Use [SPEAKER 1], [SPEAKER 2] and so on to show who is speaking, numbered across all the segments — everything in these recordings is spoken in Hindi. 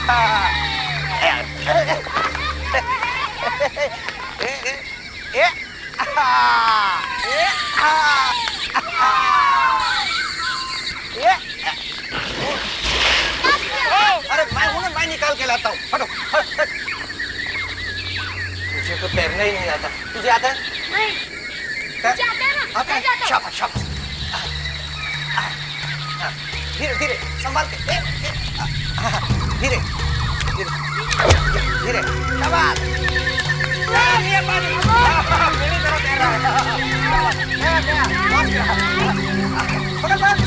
[SPEAKER 1] अरे मैं निकाल के लाता हूँ। हटो। मुझे तो तैरना ही नहीं आता। तुझे आता है?
[SPEAKER 2] नहीं। मुझे आता है ना?
[SPEAKER 1] आता है? शाबाश शाबाश। धीरे धीरे संभाल के। धीरे धीरे धीरे। शाबाश। ये पानी मेरी तरफ तैर रहा है। पकड़ पकड़।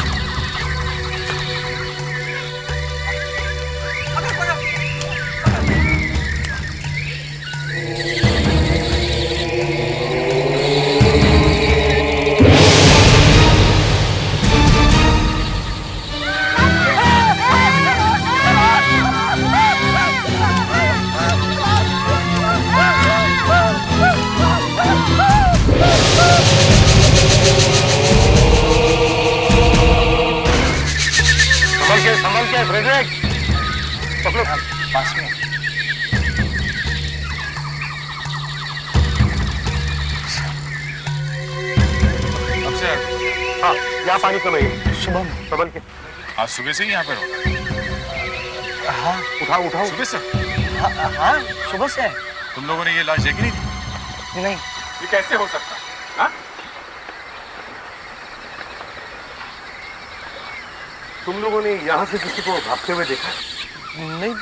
[SPEAKER 3] संभल के फ्रेडरिक, पकड़ो
[SPEAKER 1] पास में।
[SPEAKER 3] हाँ, यहाँ पानी कम है।
[SPEAKER 1] शुभम,
[SPEAKER 3] संभल के।
[SPEAKER 4] आज सुबह से ही यहाँ पे हो?
[SPEAKER 1] हाँ
[SPEAKER 3] उठाओ उठाओ।
[SPEAKER 4] सुबह से?
[SPEAKER 1] हाँ सुबह से।
[SPEAKER 4] तुम लोगों ने ये लाश देखी नहीं थी?
[SPEAKER 1] नहीं।
[SPEAKER 4] ये कैसे हो सकता है? हाँ?
[SPEAKER 3] तुम लोगों ने यहाँ से किसी को भागते हुए देखा?
[SPEAKER 1] नहीं,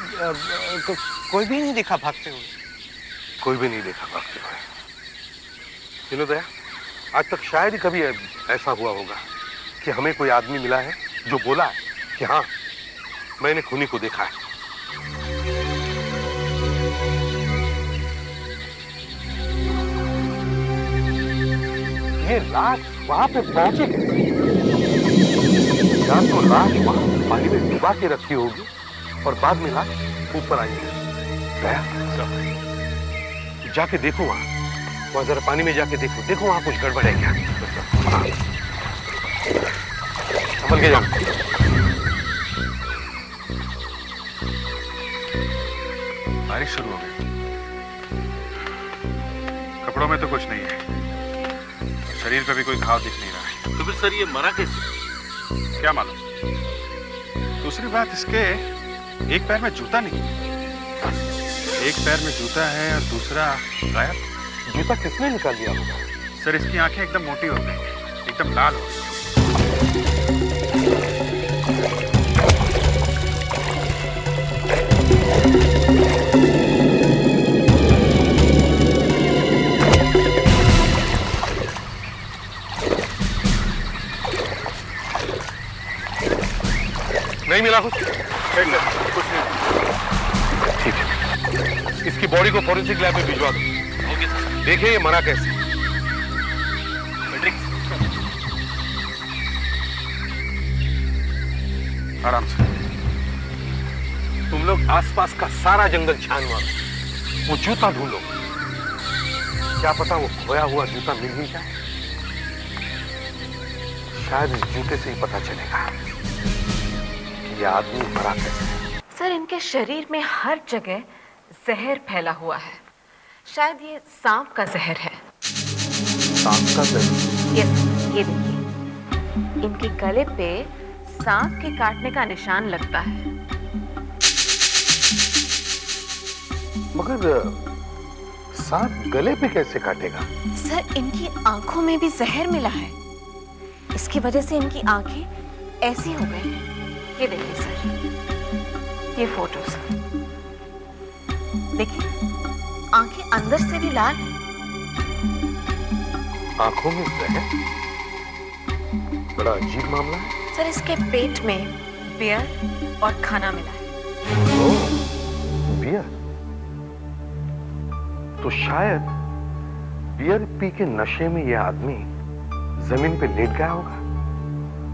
[SPEAKER 1] कोई भी नहीं दिखा भागते हुए।
[SPEAKER 3] कोई भी नहीं देखा भागते हुए। विनोदया, आज तक शायद ही कभी ऐसा हुआ होगा कि हमें कोई आदमी मिला है जो बोला है कि हाँ, मैंने खूनी को देखा है। ये लाश वहां पे पहुंची कैसे? या तो लाश वहां पानी में डुबा के रखी होगी और बाद में लाश ऊपर आई है। गया जाके देखो वहां जरा पानी में जाके देखो वहां कुछ गड़बड़ है क्या? संभल के जाओ।
[SPEAKER 4] बारिश शुरू हो गई। कपड़ों में तो कुछ नहीं है, शरीर पे भी कोई घाव दिख नहीं रहा है।
[SPEAKER 3] तो फिर सर ये मरा कैसे?
[SPEAKER 4] क्या मालूम। दूसरी बात, इसके एक पैर में जूता नहीं, एक पैर में जूता है और दूसरा गायब।
[SPEAKER 3] जूता किसने निकाल दिया होगा?
[SPEAKER 4] सर, इसकी आंखें एकदम मोटी हो गई, एकदम लाल हो गई।
[SPEAKER 3] नहीं मिला कुछ?
[SPEAKER 4] कुछ नहीं।
[SPEAKER 3] ठीक है, इसकी बॉडी को फॉरेंसिक लैब में भिजवा दो। Okay sir. देखिए ये मरा कैसे।
[SPEAKER 4] आराम से।
[SPEAKER 3] तुम लोग आसपास का सारा जंगल छान मारो, वो जूता ढूंढो। क्या पता वो खोया हुआ जूता मिल ही जाए। शायद इस जूते से ही पता चलेगा कि ये आदमी मरा कैसे।
[SPEAKER 2] सर, इनके शरीर में हर जगह जहर फैला हुआ है। शायद ये सांप का जहर है।
[SPEAKER 3] सांप का जहर?
[SPEAKER 2] यस, ये देखिए, इनके गले पे सांप के काटने का निशान लगता है।
[SPEAKER 3] मगर सांप गले पे कैसे काटेगा?
[SPEAKER 2] सर, इनकी आंखों में भी जहर मिला है। इसकी वजह से इनकी आंखें ऐसी हो गई हैं। ये देखिए सर, ये फोटोज देखिए, आंखें अंदर से भी लाल हैं।
[SPEAKER 3] आंखों में जहर? बड़ा अजीब मामला है।
[SPEAKER 2] सर, इसके पेट में बियर और खाना मिला है।
[SPEAKER 3] ओह, बियर। तो शायद बियर पी के नशे में यह आदमी जमीन पे लेट गया होगा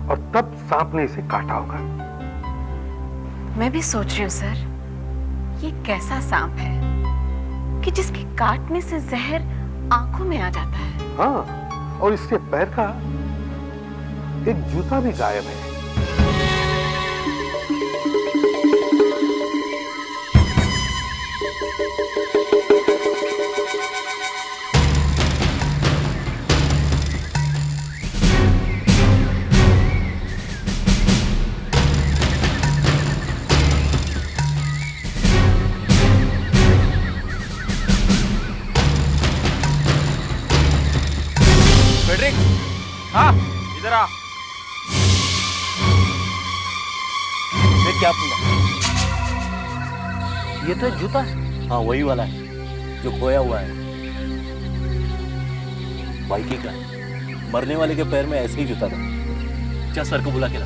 [SPEAKER 3] और तब सांप ने इसे काटा होगा।
[SPEAKER 2] मैं भी सोच रही हूँ सर, ये कैसा सांप है कि जिसके काटने से जहर आंखों में आ जाता है।
[SPEAKER 3] हाँ, और इसके पैर का एक जूता भी गायब है।
[SPEAKER 5] अरे क्या पूछा?
[SPEAKER 1] ये तो जूता है।
[SPEAKER 5] हाँ वही वाला है जो खोया हुआ है। बाइकी का मरने वाले के पैर में ऐसे ही जूता था। क्या सर को बुला के ला।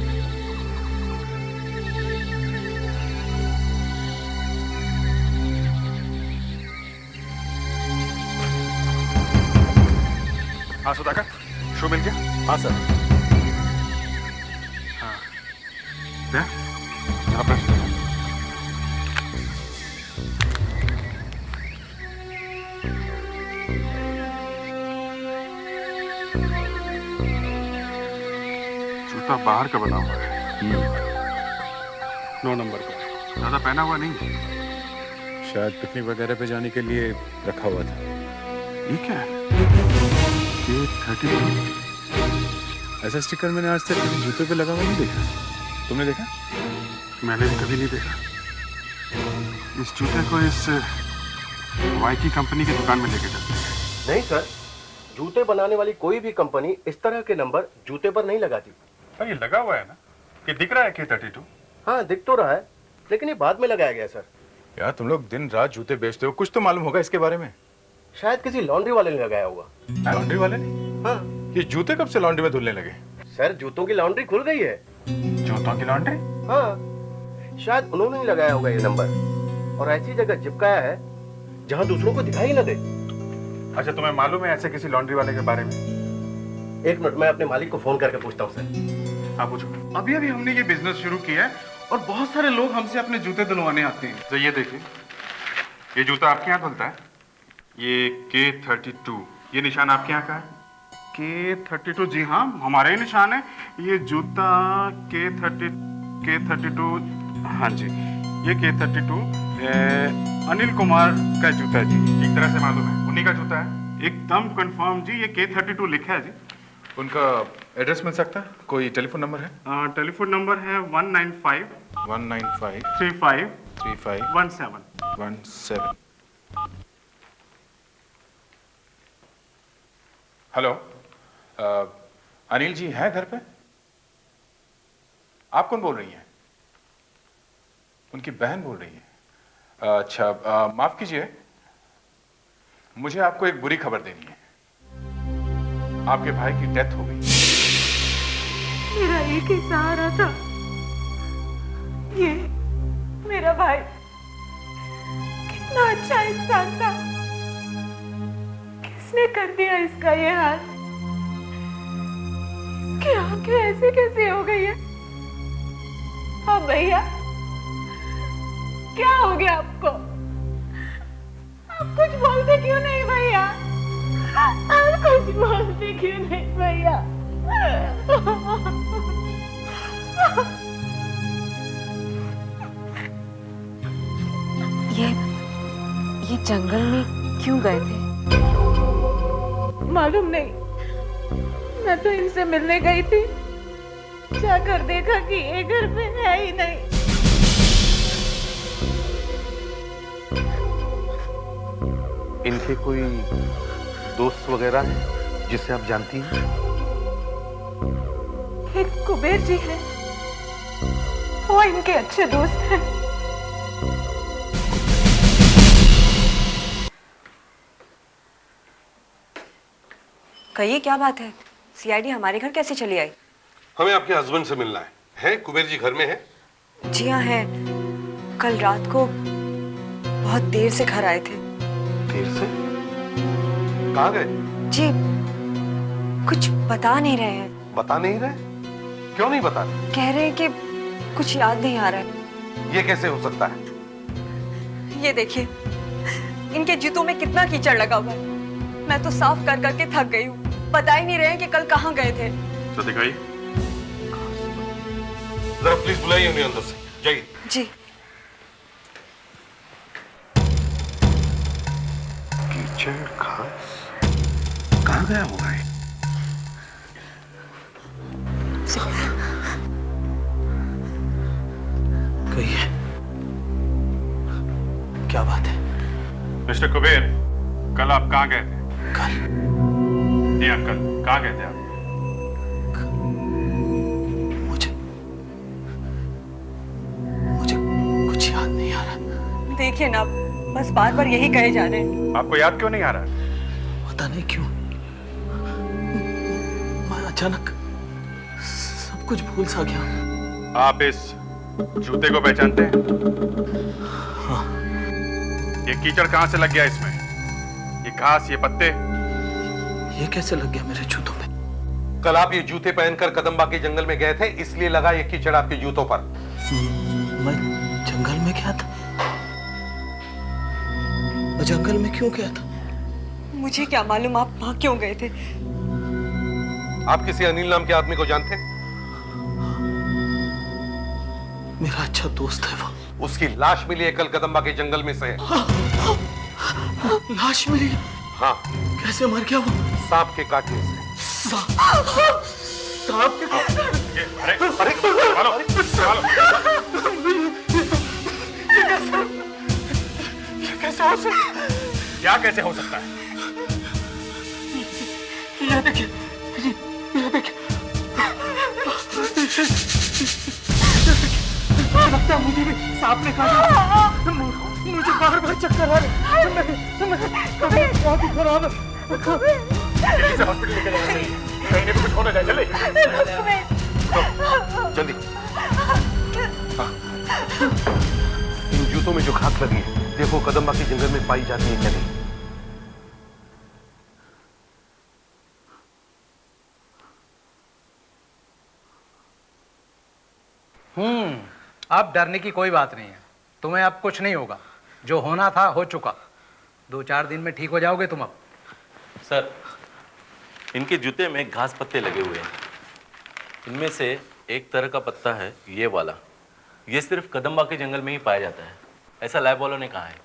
[SPEAKER 4] हाँ सुधाकर, शो मिल गया?
[SPEAKER 5] हाँ सर।
[SPEAKER 4] हाँ दे, जरा प्रेस कर। जूता बाहर का बना हुआ है, 9 नंबर का। ज्यादा पहना हुआ नहीं है।
[SPEAKER 6] शायद पिकनिक वगैरह पे जाने के लिए रखा हुआ था।
[SPEAKER 4] ये क्या है? ये 32।
[SPEAKER 6] ऐसा स्टिकर मैंने आज तक किसी जूते पे लगा हुआ नहीं देखा। तुमने देखा?
[SPEAKER 4] मैंने भी कभी नहीं देखा। इस जूते को इस वाइकी कंपनी की दुकान में लेके चलते हैं।
[SPEAKER 7] नहीं सर, जूते बनाने वाली कोई भी कंपनी इस तरह के नंबर जूते पर नहीं लगाती।
[SPEAKER 4] ये लगा हुआ है ना, कि दिख रहा है K32?
[SPEAKER 7] हाँ दिख तो रहा है, लेकिन ये बाद में लगाया गया सर।
[SPEAKER 6] यार तुम लोग दिन रात जूते बेचते हो, कुछ तो मालूम होगा इसके बारे में।
[SPEAKER 7] शायद किसी लॉन्ड्री वाले ने लगाया होगा।
[SPEAKER 6] लॉन्ड्री वाले ने?
[SPEAKER 7] हाँ
[SPEAKER 6] ये जूते कब से लॉन्ड्री में धुलने लगे?
[SPEAKER 7] सर, जूतों की लॉन्ड्री खुल गई है।
[SPEAKER 4] जूतों की लॉन्ड्री?
[SPEAKER 7] हाँ, शायद उन्होंने ही लगाया होगा ये नंबर, और ऐसी जगह चिपकाया है जहाँ दूसरों को दिखाई न दे।
[SPEAKER 4] अच्छा, तुम्हें मालूम है ऐसे किसी लॉन्ड्री वाले के बारे में?
[SPEAKER 7] एक मिनट, मैं अपने मालिक को फोन करके पूछता हूँ सर।
[SPEAKER 4] हाँ पूछो। अभी अभी हमने ये बिजनेस शुरू किया है और बहुत सारे लोग हमसे अपने जूते धुलवाने आते हैं। तो ये देखिए, ये जूता आपके यहाँ धुलता है। ये K32, ये निशान आपके यहाँ का है? K32, जी हाँ, हमारे ही निशान है। ये जूता K32, हाँ जी, ये K32 अनिल कुमार का जूता है जी। एक तरह से मालूम है, उन्हीं का जूता है, एकदम कंफर्म जी। ये K32 लिखा है जी।
[SPEAKER 6] उनका एड्रेस मिल सकता है? कोई टेलीफोन नंबर है?
[SPEAKER 4] टेलीफोन नंबर है 195 35 17।
[SPEAKER 6] हेलो, अनिल जी हैं घर पे? आप कौन बोल रही हैं? उनकी बहन बोल रही है। अच्छा, माफ कीजिए, मुझे आपको एक बुरी खबर देनी है। आपके भाई की डेथ हो गई।
[SPEAKER 2] मेरा एक ही सहारा था, ये मेरा भाई। कितना अच्छा इंसान था, किसने कर दिया इसका ये हाल? इसकी आंखें ऐसे कैसे हो गई है? हाँ भैया, क्या हो गया आपको? आप कुछ बोलते क्यों नहीं भैया? आप कुछ बोलते क्यों नहीं भैया? ये जंगल में क्यों गए थे? मालूम नहीं, मैं तो इनसे मिलने गई थी, जाकर देखा कि ये घर में है ही नहीं।
[SPEAKER 3] इनके कोई दोस्त वगैरह हैं जिसे आप जानती हैं?
[SPEAKER 2] एक कुबेर जी है, वो इनके अच्छे दोस्त हैं।
[SPEAKER 8] कहिए, क्या बात है? सीआईडी हमारे घर कैसे चली आई?
[SPEAKER 3] हमें आपके हस्बैंड से मिलना है कुबेर जी घर में है?
[SPEAKER 8] जी हाँ है। कल रात को बहुत देर से घर आए थे।
[SPEAKER 3] देर से? कहाँ गए?
[SPEAKER 8] जी कुछ बता नहीं रहे हैं।
[SPEAKER 3] बता नहीं रहे? क्यों नहीं बता रहे?
[SPEAKER 8] कह रहे हैं कि कुछ याद नहीं आ रहा है।
[SPEAKER 3] ये कैसे हो सकता है?
[SPEAKER 8] ये देखिए, इनके जूतों में कितना कीचड़ लगा हुआ है। मैं तो साफ कर करके थक गई हूँ। बता ही नहीं रहे हैं कि कल कहाँ गए थे।
[SPEAKER 4] तो दिखाइए।
[SPEAKER 3] जरा प्लीज बुलाइए उन्हें अंदर से। जाइए।
[SPEAKER 8] जी।
[SPEAKER 3] कीचड़ घास कहाँ गया होगा ये?
[SPEAKER 1] कहिए, क्या बात है?
[SPEAKER 4] मिस्टर कुबेर, कल आप कहाँ गए थे?
[SPEAKER 1] कल?
[SPEAKER 4] जी अंकल, कहाँ गए थे आप?
[SPEAKER 8] देखिए ना, बस बार बार यही कहे जा रहे हैं।
[SPEAKER 4] आपको याद क्यों नहीं आ रहा?
[SPEAKER 5] पता नहीं क्यों मैं अचानक सब कुछ भूल सा गया।
[SPEAKER 4] आप इस जूते को पहचानते हैं?
[SPEAKER 5] हाँ।
[SPEAKER 4] ये कीचड़ कहां से लग गया इसमें? ये घास, ये पत्ते?
[SPEAKER 5] ये कैसे लग गया मेरे जूतों पे?
[SPEAKER 3] कल आप ये जूते पहनकर कदम्बा के जंगल में गए थे, इसलिए लगा ये कीचड़ आपके जूतों पर।
[SPEAKER 5] मैं जंगल में गया था? मैं जंगल में क्यों गया था?
[SPEAKER 8] मुझे क्या मालूम आप वहां क्यों गए थे।
[SPEAKER 3] आप किसी अनिल नाम के आदमी को जानते हैं?
[SPEAKER 5] मेरा अच्छा दोस्त है वो।
[SPEAKER 3] उसकी लाश मिली है कल कदम्बा के जंगल में से।
[SPEAKER 5] लाश मिली?
[SPEAKER 3] हाँ।
[SPEAKER 5] कैसे मर गया वो?
[SPEAKER 3] सांप के काटने से।
[SPEAKER 5] सांप के काटने?
[SPEAKER 4] अरे अरे संभालो, संभालो।
[SPEAKER 5] ये कैसे हो सकता है?
[SPEAKER 4] क्या कैसे हो सकता है?
[SPEAKER 5] ये देखिए, ये देखिए। लगता है मुझे भी सांप ने काटा। मुझे बार-बार चक्कर आ रहे हैं। बहुत ही खराब है।
[SPEAKER 4] जल्दी से हॉस्पिटल लेके जाना चाहिए, कहीं भी कुछ होना जाए। जल्दी
[SPEAKER 3] जल्दी। हाँ। इन जूतों में जो खाक लगी है, देखो कदम्बा के जंगल में पाई जाती है क्या नहीं।
[SPEAKER 1] अब डरने की कोई बात नहीं है। तुम्हें अब कुछ नहीं होगा। जो होना था हो चुका। 2-4 दिन में ठीक हो जाओगे तुम अब।
[SPEAKER 5] सर, इनके जूते में घास पत्ते लगे हुए हैं। इनमें से एक तरह का पत्ता है ये वाला। ये सिर्फ कदम्बा के जंगल में ही पाया जाता है, ऐसा लैब वालों ने कहा है।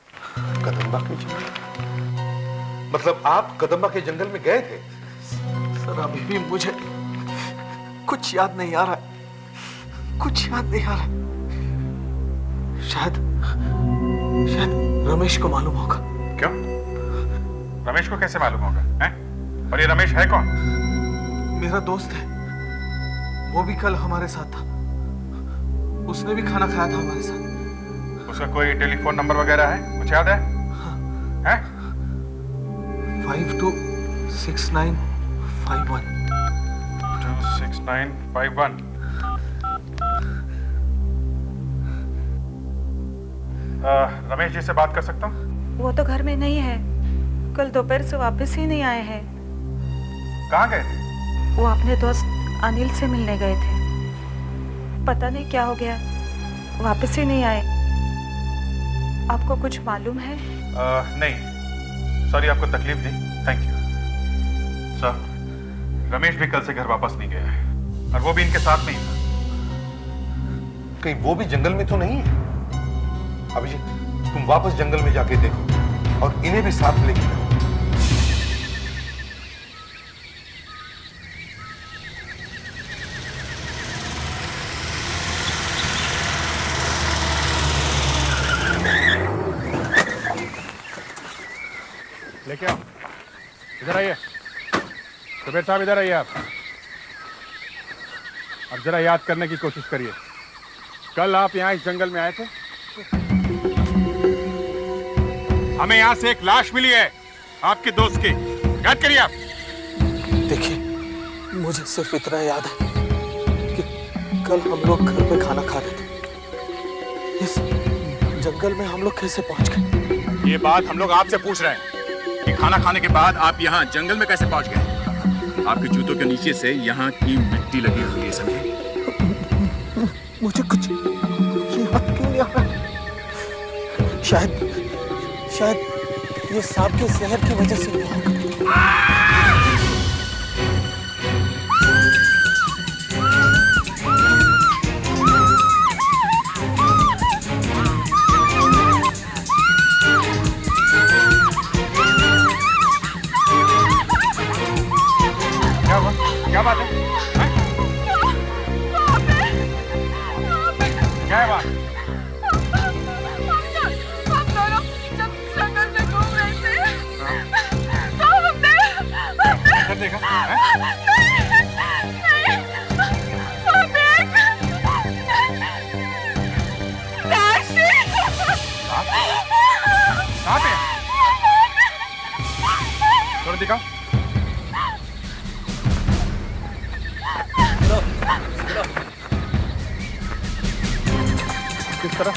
[SPEAKER 3] कदम्बा के जंगल? मतलब आप कदम्बा के जंगल में गए थे?
[SPEAKER 5] सर, अभी भी मुझे कुछ याद नहीं आ रहा। कुछ याद नहीं आ रहा। शायद रमेश को मालूम होगा।
[SPEAKER 4] क्यों? रमेश को कैसे मालूम होगा? हैं? और ये रमेश है कौन?
[SPEAKER 5] मेरा दोस्त है। वो भी कल हमारे साथ था। उसने भी खाना खाया था हमारे साथ।
[SPEAKER 4] उसका कोई टेलीफोन नंबर वगैरह है? कुछ याद है? हैं?
[SPEAKER 5] 526951।
[SPEAKER 4] 26951। रमेश जी से बात कर सकता हूँ?
[SPEAKER 2] वो तो घर में नहीं है। कल दोपहर से वापस ही नहीं आए हैं।
[SPEAKER 4] कहाँ गए थे?
[SPEAKER 2] वो अपने दोस्त अनिल से मिलने गए थे। पता नहीं क्या हो गया, वापस ही नहीं आए। आपको कुछ मालूम है?
[SPEAKER 4] नहीं, सॉरी आपको तकलीफ दी। Thank you sir. रमेश भी कल से घर वापस नहीं गया है, और वो भी इनके साथ में ही था।
[SPEAKER 3] कहीं वो भी जंगल में तो नहीं है? अभिजीत, तुम वापस जंगल में जाके देखो और इन्हें भी साथ लेके जाओ।
[SPEAKER 6] लेके आओ, इधर आइए। कबीर साहब इधर आइए आप। अब जरा याद करने की कोशिश करिए, कल आप यहाँ इस जंगल में आए थे। हमें यहाँ से एक लाश मिली है आपके दोस्त की, याद करिए आप।
[SPEAKER 5] देखिए, मुझे सिर्फ इतना याद है कि कल हम लोग घर पे खाना खा रहे थे। इस जंगल में हम लोग कैसे पहुंच गए?
[SPEAKER 6] ये बात हम लोग आपसे पूछ रहे हैं कि खाना खाने के बाद आप यहाँ जंगल में कैसे पहुंच गए? आपके जूतों के नीचे से यहाँ की मिट्टी लगी हुई है, समझे?
[SPEAKER 5] मुझे कुछ याद क्यों नहीं आ रहा? शायद ये सांप के जहर की वजह से हुआ होगा।
[SPEAKER 6] क्या हुआ? क्या बात है? क्या है बात? देखा? कहाँ पे है? थोड़ा दिखाओ। किस तरह?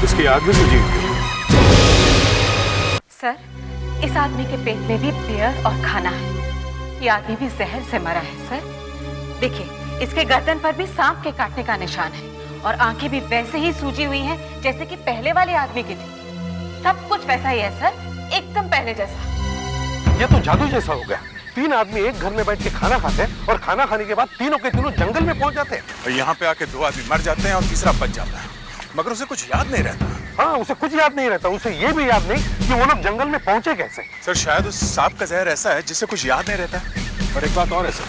[SPEAKER 3] उसकी आग भी सूझी हुई है।
[SPEAKER 2] सर, इस आदमी के पेट में भी बियर और खाना है। ये आदमी भी जहर से मरा है सर। देखिए, इसके गर्दन पर भी सांप के काटने का निशान है और आंखें भी वैसे ही सूजी हुई हैं जैसे कि पहले वाले आदमी की थी। सब कुछ वैसा ही है सर, एकदम पहले जैसा।
[SPEAKER 3] ये तो जादू जैसा हो गया। 3 आदमी एक घर में बैठ के खाना खाते हैं और खाना खाने के बाद तीनों के तीनों जंगल में पहुंच जाते हैं।
[SPEAKER 6] और यहाँ पे आके 2 आदमी मर जाते हैं और तीसरा बच जाता है, मगर उसे कुछ याद नहीं रहता।
[SPEAKER 3] हाँ, उसे कुछ याद नहीं रहता। उसे ये भी याद नहीं कि वो लोग जंगल में पहुंचे कैसे।
[SPEAKER 6] सर, शायद उस सांप का जहर ऐसा है जिससे कुछ याद नहीं रहता। और एक बात और है सर,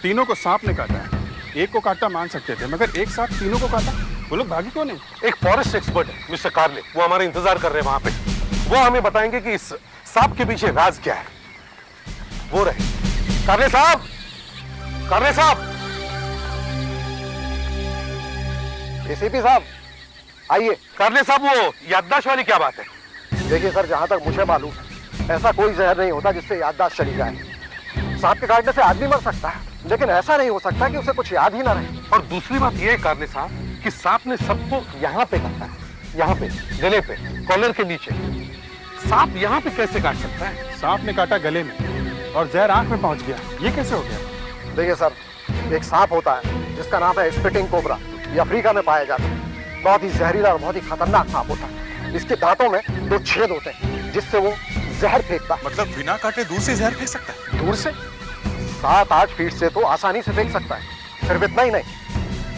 [SPEAKER 6] तीनों को सांप ने काटा है। एक को काटा मान सकते थे, मगर एक सांप तीनों को काटा। वो लोग भागी क्यों नहीं?
[SPEAKER 3] एक फॉरेस्ट एक्सपर्ट है मिस्टर कार्ले, वो हमारा इंतजार कर रहे हैं वहां पे। वो हमें बताएंगे कि इस सांप के पीछे राज क्या है। वो रहे कार्ले साहब। कार्ले साहब,
[SPEAKER 7] एसीपी साहब आइए।
[SPEAKER 3] कार्ले साहब, वो याददाश्त वाली क्या बात है?
[SPEAKER 7] देखिए सर, जहां तक मुझे मालूम है, ऐसा कोई जहर नहीं होता जिससे याददाश्त चली जाए। सांप के काटने से आदमी मर सकता है, लेकिन ऐसा नहीं हो सकता कि उसे कुछ याद ही ना रहे।
[SPEAKER 3] और दूसरी बात यह है कार्ले साहब कि सांप ने सबको यहाँ पे काटा है, यहाँ पे, गले पे, कॉलर के नीचे। सांप यहाँ पे कैसे काट सकता है?
[SPEAKER 6] सांप ने काटा गले में और जहर आंख में पहुंच गया। ये कैसे हो गया?
[SPEAKER 7] देखिए सर, एक सांप होता है जिसका नाम है स्पिटिंग कोबरा। ये अफ्रीका में पाया जाता है। बहुत ही जहरीला और बहुत ही खतरनाक सांप होता है। इसके दांतों में 2 छेद होते हैं जिससे वो जहर फेंकता है।
[SPEAKER 6] मतलब बिना काटे दूर से जहर फेंक सकता है?
[SPEAKER 7] दूर से 7-8 फीट से तो आसानी से फेंक सकता है। सिर्फ इतना ही नहीं,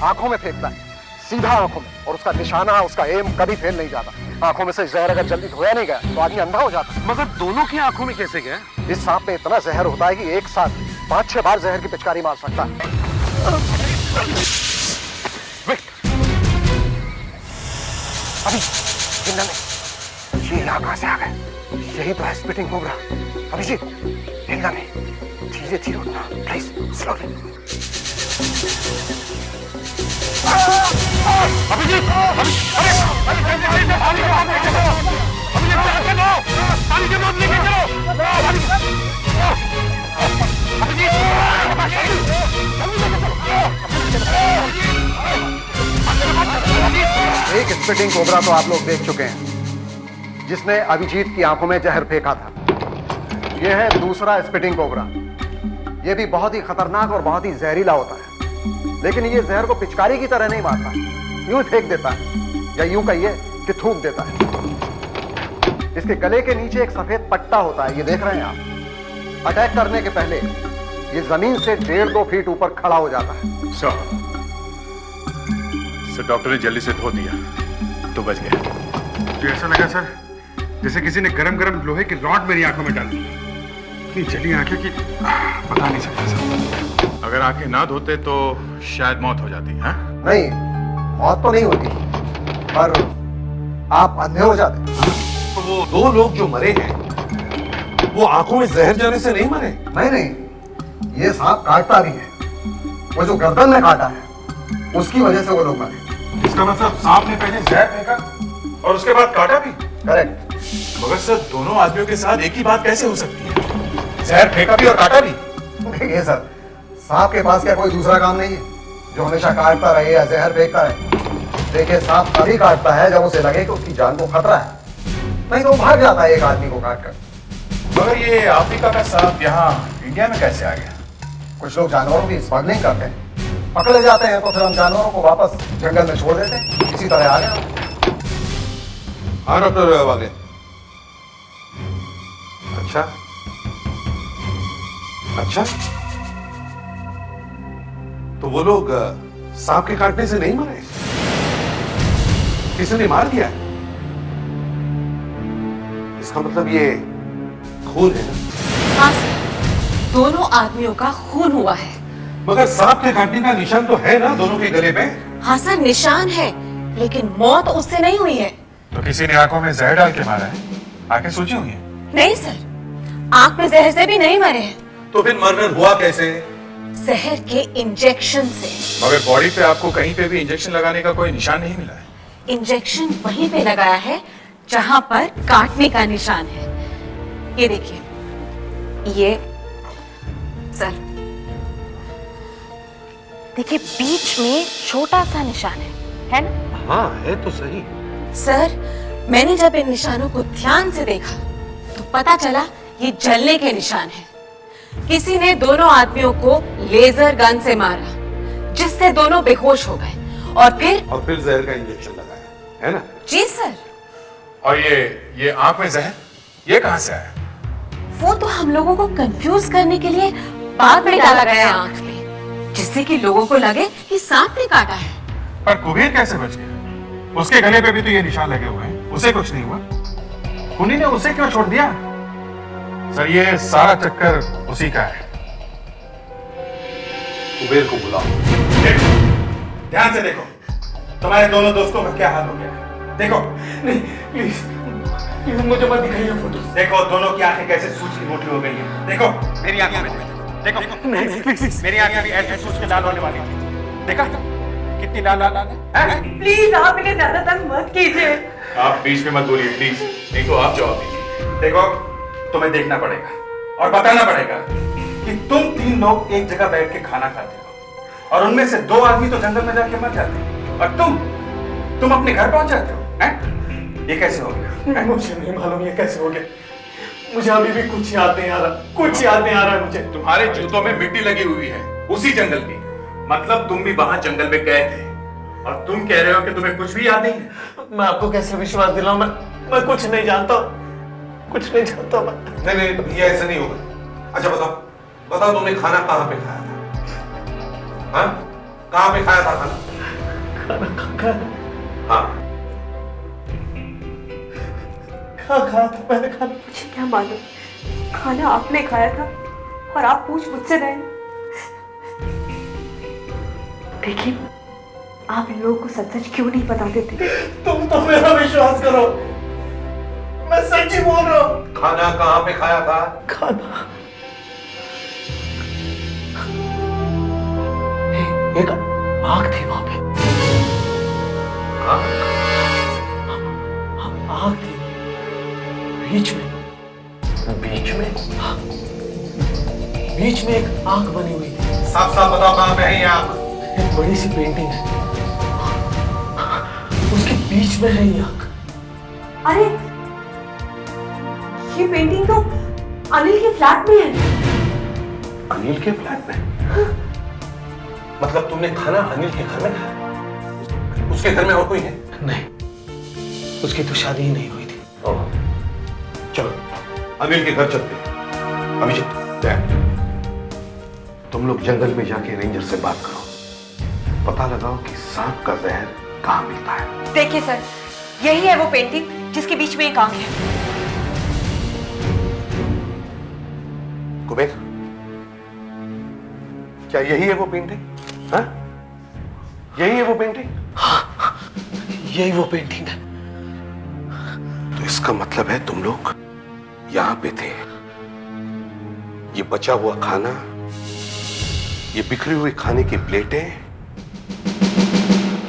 [SPEAKER 7] आंखों में फेंकता है, सीधा आंखों में। और उसका निशाना, उसका एम कभी फेल नहीं जाता। आंखों में से जहर अगर जल्दी धोया नहीं गया तो आदमी अंधा हो जाता है।
[SPEAKER 3] मगर दोनों की आंखों में कैसे गया?
[SPEAKER 7] इस सांप में इतना जहर होता है कि एक साथ 5-6 बार जहर की पिचकारी मार सकता है। अभी हिलना नहीं। ये यहाँ कहाँ से आ गए? यही तो है स्पिटिंग कोबरा। अभिजीत, हिलना नहीं, धीरे धीरे उठना, प्लीज, स्लोली।
[SPEAKER 3] अभिजीत,
[SPEAKER 7] एक स्पिटिंग कोबरा तो आप लोग देख चुके हैं जिसने अभिजीत की आंखों में जहर फेंका था। यह है दूसरा स्पिटिंग कोबरा। यह भी बहुत ही खतरनाक और बहुत ही जहरीला होता है, लेकिन ये जहर को पिचकारी की तरह नहीं मारता, यूं फेंक देता है, या यूं कहिए कि थूक देता है। इसके गले के नीचे एक सफेद पट्टा होता है, ये देख रहे हैं आप। अटैक करने के पहले ये जमीन से 1.5-2 फीट ऊपर खड़ा हो जाता है।
[SPEAKER 6] सर, डॉक्टर ने जल्दी से धो दिया तो बच गया।
[SPEAKER 4] मुझे ऐसा लगा सर जैसे किसी ने गरम गरम लोहे की रॉड मेरी आंखों में डाल दी। इतनी जली आंखें कि बता नहीं सकता सर।
[SPEAKER 6] अगर आंखें ना धोते तो शायद मौत हो जाती है।
[SPEAKER 7] नहीं, मौत तो नहीं होती, पर आप अंधे हो जाते।
[SPEAKER 3] तो वो 2 लोग जो मरे हैं वो आंखों में जहर जाने से नहीं मरे?
[SPEAKER 7] नहीं, ये सांप काटता भी है। वो जो गर्दन में काटा है उसकी वजह से वो लोग मरे।
[SPEAKER 6] इसका मतलब सांप ने पहले जहर फेंका और उसके बाद काटा भी?
[SPEAKER 7] करेक्ट।
[SPEAKER 6] मगर सर, दोनों आदमियों के साथ एक ही बात कैसे हो सकती है? जहर फेंका भी और काटा भी?
[SPEAKER 7] देखिए सर, सांप के पास क्या कोई दूसरा काम नहीं है जो हमेशा काटता रहे या जहर फेंकता रहे? देखिए, सांप तभी काटता है जब उसे लगे कि उसकी जान को खतरा है, नहीं तो वो भाग जाता है एक आदमी को काटकर।
[SPEAKER 6] मगर ये अफ्रीका का सांप यहाँ इंडिया में कैसे आ गया?
[SPEAKER 7] कुछ लोग जानवरों की स्मगलिंग करते हैं, पकड़े जाते हैं तो फिर हम जानवरों को वापस जंगल में छोड़ देते हैं। इसी तरह आ गया।
[SPEAKER 3] हाँ डॉक्टर वाले। अच्छा अच्छा, तो वो लोग सांप के काटने से नहीं मरे, किसी ने मार दिया? इसका मतलब ये खून है ना?
[SPEAKER 2] हाँ सर, दोनों आदमियों का खून हुआ है।
[SPEAKER 3] मगर सांप के काटने का निशान तो है ना दोनों के गले पे?
[SPEAKER 2] हाँ सर, निशान है, लेकिन मौत उससे नहीं हुई है।
[SPEAKER 6] तो किसी ने आंखों में जहर डाल के मारा है? आंखें सूजी हुई हैं?
[SPEAKER 2] नहीं सर, आंख में जहर से भी नहीं मरे हैं,
[SPEAKER 3] तो फिर मर्डर हुआ कैसे?
[SPEAKER 2] जहर के इंजेक्शन से।
[SPEAKER 6] मगर बॉडी पे आपको कहीं पे भी इंजेक्शन लगाने का कोई निशान नहीं मिला है।
[SPEAKER 2] इंजेक्शन वहीं पे लगाया है जहां पर काटने का निशान है। ये देखिए, ये सर देखिए, बीच में छोटा सा निशान है ना?
[SPEAKER 3] हाँ है तो सही।
[SPEAKER 2] सर, मैंने जब इन निशानों को ध्यान से देखा तो पता चला ये जलने के निशान हैं। किसी ने दोनों आदमियों को लेजर गन से मारा, जिससे दोनों बेहोश हो गए, और फिर
[SPEAKER 3] जहर का इंजेक्शन लगाया, है ना?
[SPEAKER 2] जी सर।
[SPEAKER 6] और ये आंख में जहर, ये कहां से आया?
[SPEAKER 2] वो तो हम लोगों को कंफ्यूज करने के लिए बाद में डाला गया आंख में, जिससे कि लोगों को लगे कि सांप ने काटा है।
[SPEAKER 6] पर कुबेर कैसे बच गया? उसके गले पे भी तो ये निशान लगे हुए हैं, उसे कुछ नहीं हुआ। खूनी ने उसे क्यों छोड़ दिया? सर, ये सारा चक्कर उसी का है।
[SPEAKER 3] कुबेर को बुलाओ।
[SPEAKER 6] देखो, ध्यान से देखो, तुम्हारे दोनों दोस्तों का क्या हाल हो गया है। देखो, नहीं प्लीज मुझे मत दिखाइए फोटो। देखो, दोनों की आंखें कैसे सूजी मोटी हो गई है। देखो मेरी आंखें में देखो, नहीं प्लीज, मेरी आंखें भी ऐसे सूज के लाल होने वाली है। देखा कितनी लाल लाल है?
[SPEAKER 8] प्लीज आप इन्हें ज्यादा तंग मत कीजिए।
[SPEAKER 6] आप बीच में मत बोलिए प्लीज, नहीं तो आप जवाब दीजिए। देखो, तुम्हें देखना पड़ेगा और बताना पड़ेगा कि तुम तीन लोग एक जगह बैठ के खाना खाते हो, और उनमें से दो आदमी तो जंगल में जाके मर जाते हैं, और तुम अपने घर पहुंच जाते हो। हैं? ये कैसे हो गया?
[SPEAKER 9] मुझे नहीं मालूम ये कैसे हो गया। मुझे अभी भी कुछ याद नहीं आ रहा, कुछ याद नहीं आ रहा है मुझे।
[SPEAKER 6] तुम्हारे जूतों में मिट्टी लगी हुई है, उसी जंगल की। मतलब तुम भी वहां जंगल में गए थे, और तुम कह रहे हो कि तुम्हें कुछ भी याद नहीं है?
[SPEAKER 9] मैं आपको कैसे विश्वास दिलाऊं? मैं कुछ नहीं जानता, कुछ नहीं जानता मैं।
[SPEAKER 3] नहीं, ये ऐसे नहीं होगा। अच्छा बताओ तुमने खाना कहाँ पे खाया था? हाँ, कहाँ पे खाया था खाना?
[SPEAKER 9] खाना
[SPEAKER 3] हाँ,
[SPEAKER 9] खाया था मैंने खाना।
[SPEAKER 8] मुझे क्या मालूम, खाना आपने खाया था और आप पूछ मुझसे रहे। देखिए, आप इन लोगों को सच सच क्यों नहीं बताते थे?
[SPEAKER 9] तुम तो मेरा विश्वास करो, मैं सच्ची बोल रहा हूँ।
[SPEAKER 3] खाना कहाँ पे खाया था?
[SPEAKER 9] खाना एक आग थी वहां पे। आग थी बीच में एक आग बनी हुई थी।
[SPEAKER 3] साफ साफ बताओ कहाँ पे है ये आग?
[SPEAKER 9] एक बड़ी सी पेंटिंग है, उसके बीच में है ये आग।
[SPEAKER 8] अरे, ये पेंटिंग तो अनिल के फ्लैट में है।
[SPEAKER 3] अनिल के फ्लैट में? मतलब तुमने खाना अनिल के घर में खाया? उसके घर में और कोई है?
[SPEAKER 9] नहीं, उसकी तो शादी ही नहीं हुई थी।
[SPEAKER 3] चलो अनिल के घर चलते हैं। अभिजीत, तुम लोग जंगल में जाके रेंजर से बात करो, पता लगाओ कि सांप का जहर कहाँ मिलता है।
[SPEAKER 8] देखिए सर, यही है वो पेंटिंग जिसके बीच में एक आंख है।
[SPEAKER 3] कुबेर, क्या यही है वो पेंटिंग? हाँ? यही है वो पेंटिंग?
[SPEAKER 9] हाँ, यही वो पेंटिंग है।
[SPEAKER 3] तो इसका मतलब है तुम लोग यहां पे थे। ये बचा हुआ खाना, ये बिखरी हुई खाने की प्लेटें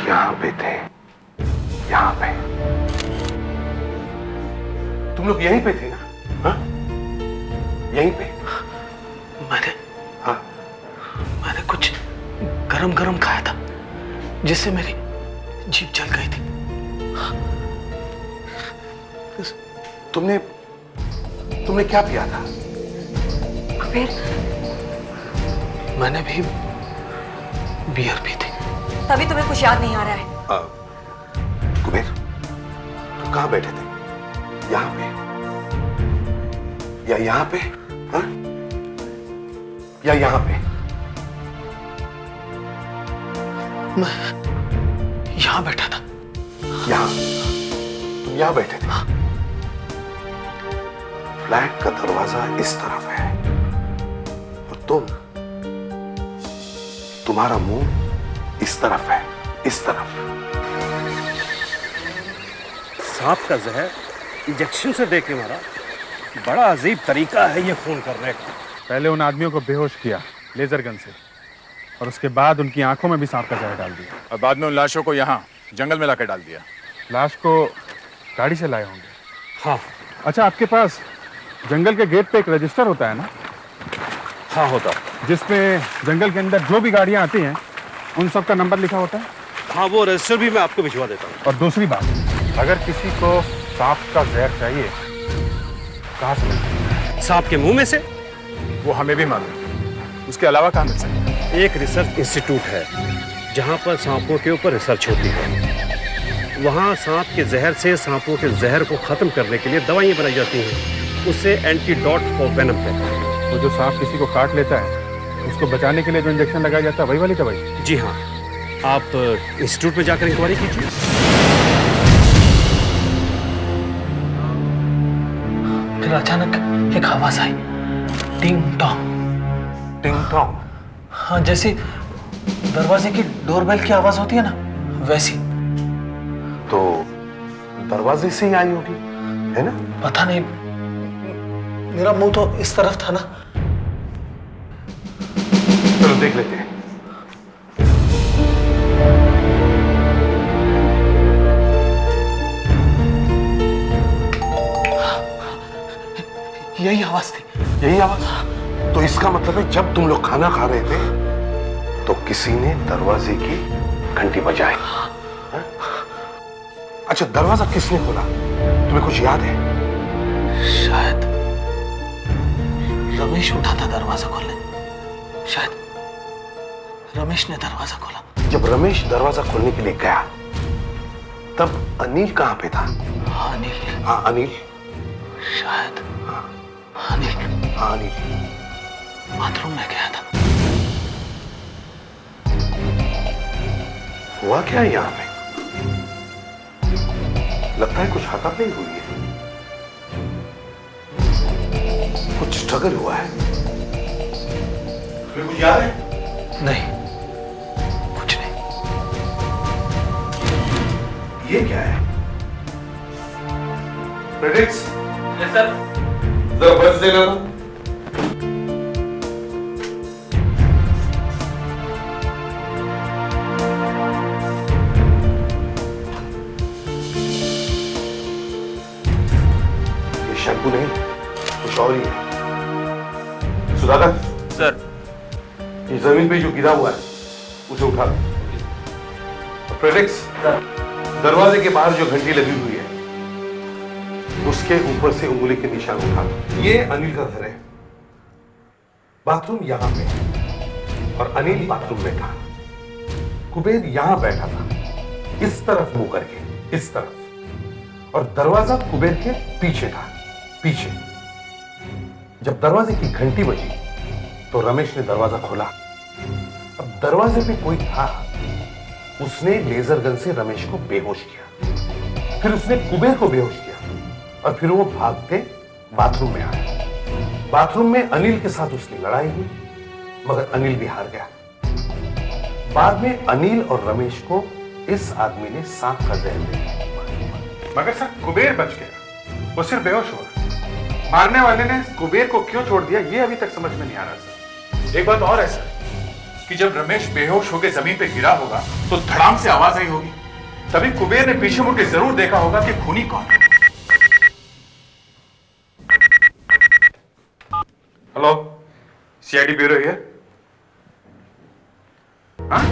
[SPEAKER 3] यहां पे थे, यहां पे। तुम लोग यहीं पे थे ना? हाँ? यहीं पे?
[SPEAKER 9] मैंने कुछ गरम गरम खाया था, जिससे मेरी जीभ जल गई थी।
[SPEAKER 3] तुमने क्या पिया था?
[SPEAKER 8] फिर
[SPEAKER 9] मैंने भी बियर पी थी।
[SPEAKER 8] तभी तुम्हें कुछ याद नहीं आ रहा है।
[SPEAKER 3] कुबेर, तो कहाँ बैठे थे? यहाँ पे या यहाँ पे? हाँ? या यहाँ पे?
[SPEAKER 9] मैं यहाँ बैठा था।
[SPEAKER 3] यहाँ? तुम यहाँ बैठे थे? फ्लैट का दरवाजा इस तरफ है और तुम्हारा मुंह इस तरफ है, इस तरफ।
[SPEAKER 10] सांप का जहर इंजेक्शन से दे के मारा, बड़ा अजीब तरीका है ये खून करने का।
[SPEAKER 6] पहले उन आदमियों को बेहोश किया लेजर गन से, और उसके बाद उनकी आंखों में भी सांप का जहर डाल दिया, और बाद में उन लाशों को यहाँ जंगल में लाकर डाल दिया। लाश को गाड़ी से लाए होंगे।
[SPEAKER 10] हाँ
[SPEAKER 6] अच्छा, आपके पास जंगल के गेट पे एक रजिस्टर होता है ना?
[SPEAKER 10] हाँ होता,
[SPEAKER 6] जिसमें जंगल के अंदर जो भी गाड़ियाँ आती हैं उन सब का नंबर लिखा होता है।
[SPEAKER 10] हाँ वो रजिस्टर भी मैं आपको भिजवा देता हूँ।
[SPEAKER 6] और दूसरी बात, अगर किसी को सांप का जहर चाहिए, कहाँ से मिलता है?
[SPEAKER 10] सांप के मुंह में से?
[SPEAKER 6] वो हमें भी मालूम है, उसके अलावा कहाँ मिल सकता है?
[SPEAKER 10] एक रिसर्च इंस्टीट्यूट है जहाँ पर सांपों के ऊपर रिसर्च होती है। वहाँ सांप के जहर से सांपों के जहर को खत्म करने के लिए दवाइयाँ बनाई जाती हैं। उससे एंटीडोट फॉर वेनम कहते हैं।
[SPEAKER 6] वो जो सांप किसी को काट लेता है, उसको बचाने के लिए जो इंजेक्शन लगाया जाता है, वही वाली दवाई?
[SPEAKER 10] जी हाँ, आप इंस्टीट्यूट में जाकर इंक्वायरी कीजिए।
[SPEAKER 9] फिर अचानक एक आवाज आई, टिंग टॉन्ग।
[SPEAKER 3] टिंग टॉन्ग?
[SPEAKER 9] हाँ, जैसे दरवाजे की डोरबेल की आवाज होती है ना, वैसी।
[SPEAKER 3] तो दरवाजे से ही आई होगी, है ना?
[SPEAKER 9] पता नहीं, मेरा मुंह तो इस तरफ था ना।
[SPEAKER 3] चलो देख लेते हैं।
[SPEAKER 9] यही आवाज थी।
[SPEAKER 3] यही आवाज? तो इसका मतलब है जब तुम लोग खाना खा रहे थे तो किसी ने दरवाजे की घंटी बजाई। हाँ? अच्छा, दरवाजा किसने खोला, तुम्हें कुछ याद है?
[SPEAKER 9] शायद रमेश उठा था दरवाजा खोलने। शायद रमेश ने दरवाजा खोला।
[SPEAKER 3] जब रमेश दरवाजा खोलने के लिए गया तब अनिल कहां पे था?
[SPEAKER 9] अनिल।
[SPEAKER 3] हाँ अनिल।
[SPEAKER 9] शायद अनिल।
[SPEAKER 3] हाँ अनिल
[SPEAKER 9] बाथरूम में गया था।
[SPEAKER 3] हुआ क्या है यहां पे? लगता है कुछ हाथापाई हुई है, कुछ स्ट्रगल हुआ है। तुम्हें कुछ याद है?
[SPEAKER 9] नहीं, कुछ नहीं।
[SPEAKER 3] ये क्या है? प्रेडिक्स?
[SPEAKER 5] Yes sir.
[SPEAKER 3] जरा बस देना ना। ये शैम्पू नहीं, कुछ और ही है। सुधाकर
[SPEAKER 5] सर।
[SPEAKER 3] ये जमीन पे जो गिरा हुआ है उसे उठा लो। प्रेडिक्स, दरवाजे के बाहर जो घंटी लगी हुई है उसके ऊपर से उंगली के निशान उठा लो। ये अनिल का घर है। बाथरूम यहां पे है और अनिल बाथरूम में था। कुबेर यहां बैठा था, इस तरफ मुंह करके, इस तरफ, और दरवाजा कुबेर के पीछे था, पीछे। जब दरवाजे की घंटी बजी तो रमेश ने दरवाजा खोला। अब दरवाजे पे कोई था, उसने लेजर गन से रमेश को बेहोश किया, फिर उसने कुबेर को बेहोश किया, और फिर वो भागते बाथरूम में आया। बाथरूम में अनिल के साथ उसकी लड़ाई हुई, मगर अनिल भी हार गया। बाद में अनिल और रमेश को इस आदमी ने सांप का जहर दे दिया।
[SPEAKER 6] मगर सर, कुबेर बच गया, वो सिर्फ बेहोश हुआ। मारने वाले ने कुबेर को क्यों छोड़ दिया, ये अभी तक समझ में नहीं आ रहा सर। एक बात और है सर, कि जब रमेश बेहोश होकर जमीन पे गिरा होगा तो धड़ाम से आवाज आई होगी, तभी कुबेर ने पीछे मुड़ के जरूर देखा होगा कि खूनी कौन है। Hello, CID bureau here. हाँ?